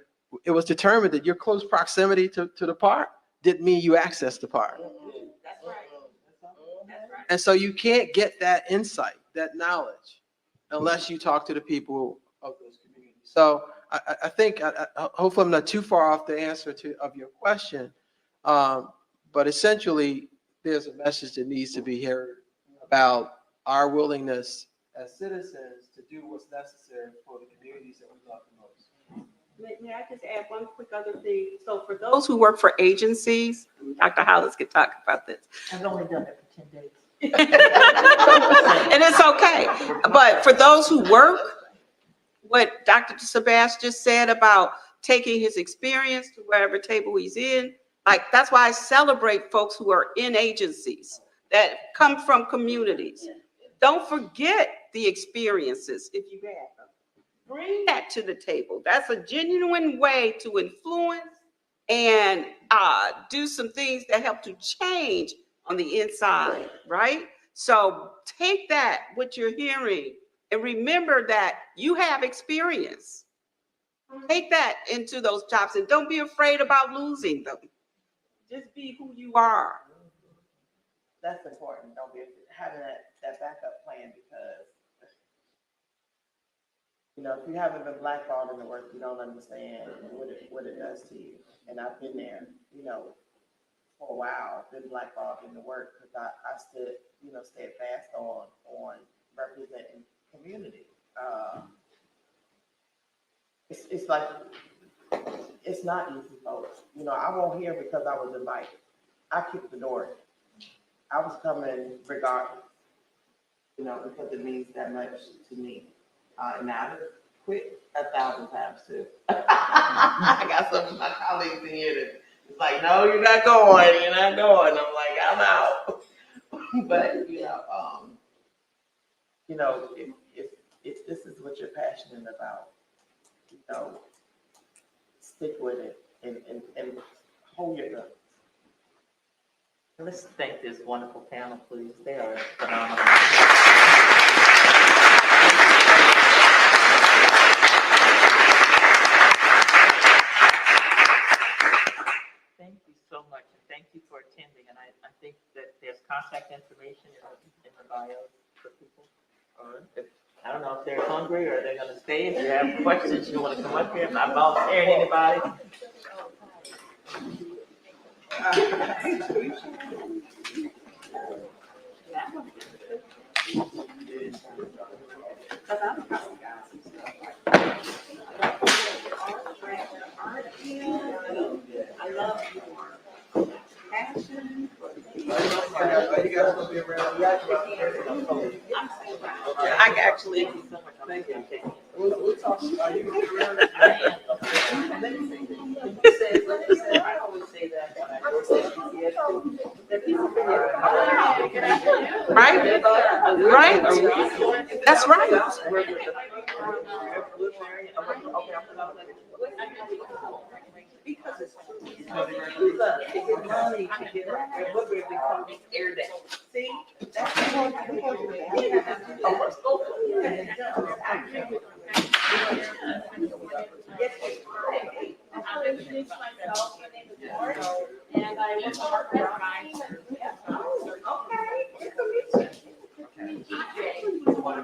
it was determined that your close proximity to the park didn't mean you access the park. That's right. That's right. And so you can't get that insight, that knowledge, unless you talk to the people of those communities. So I think, hopefully I'm not too far off the answer of your question, but essentially there's a message that needs to be heard about our willingness as citizens to do what's necessary for the communities that we love the most. May I just add one quick other thing? So for those who work for agencies, Dr. Hollis could talk about this. I've only done it for 10 days. And it's okay. But for those who work, what Dr. Shabazz just said about taking his experience to wherever table he's in, like, that's why I celebrate folks who are in agencies that come from communities. Don't forget the experiences if you have them. Bring that to the table. That's a genuine way to influence and do some things that help to change on the inside, right? So take that, what you're hearing, and remember that you have experience. Take that into those jobs and don't be afraid about losing them. Just be who you are. That's important. Don't be having that backup plan, because if you haven't been blackballed in the work, you don't understand what it does to you. And I've been there, for a while, been blackballed in the work, because I stood, steadfast on representing community. It's like, it's not easy, folks. I won't hear because I was invited. I kicked the door. I was coming regardless, because it means that much to me. And I've quit 1,000 times too. I got some of my colleagues in here that it's like, no, you're not going. I'm like, I'm out. But if this is what you're passionate about, stick with it and hold your guns. Let's thank this wonderful panel, please. They are phenomenal. Thank you so much, and thank you for attending. And I think that there's contact information in the bio for people. I don't know if they're hungry or they're going to stay. If you have questions, you want to come up here. I'm not volunteering anybody. I love your passion. I actually, Thank you. We'll talk. Are you gonna be around? I always say that when I work at PCSD, that people forget. right? Right? That's right. Because it's money to get what they call air day. See? That's I finished myself.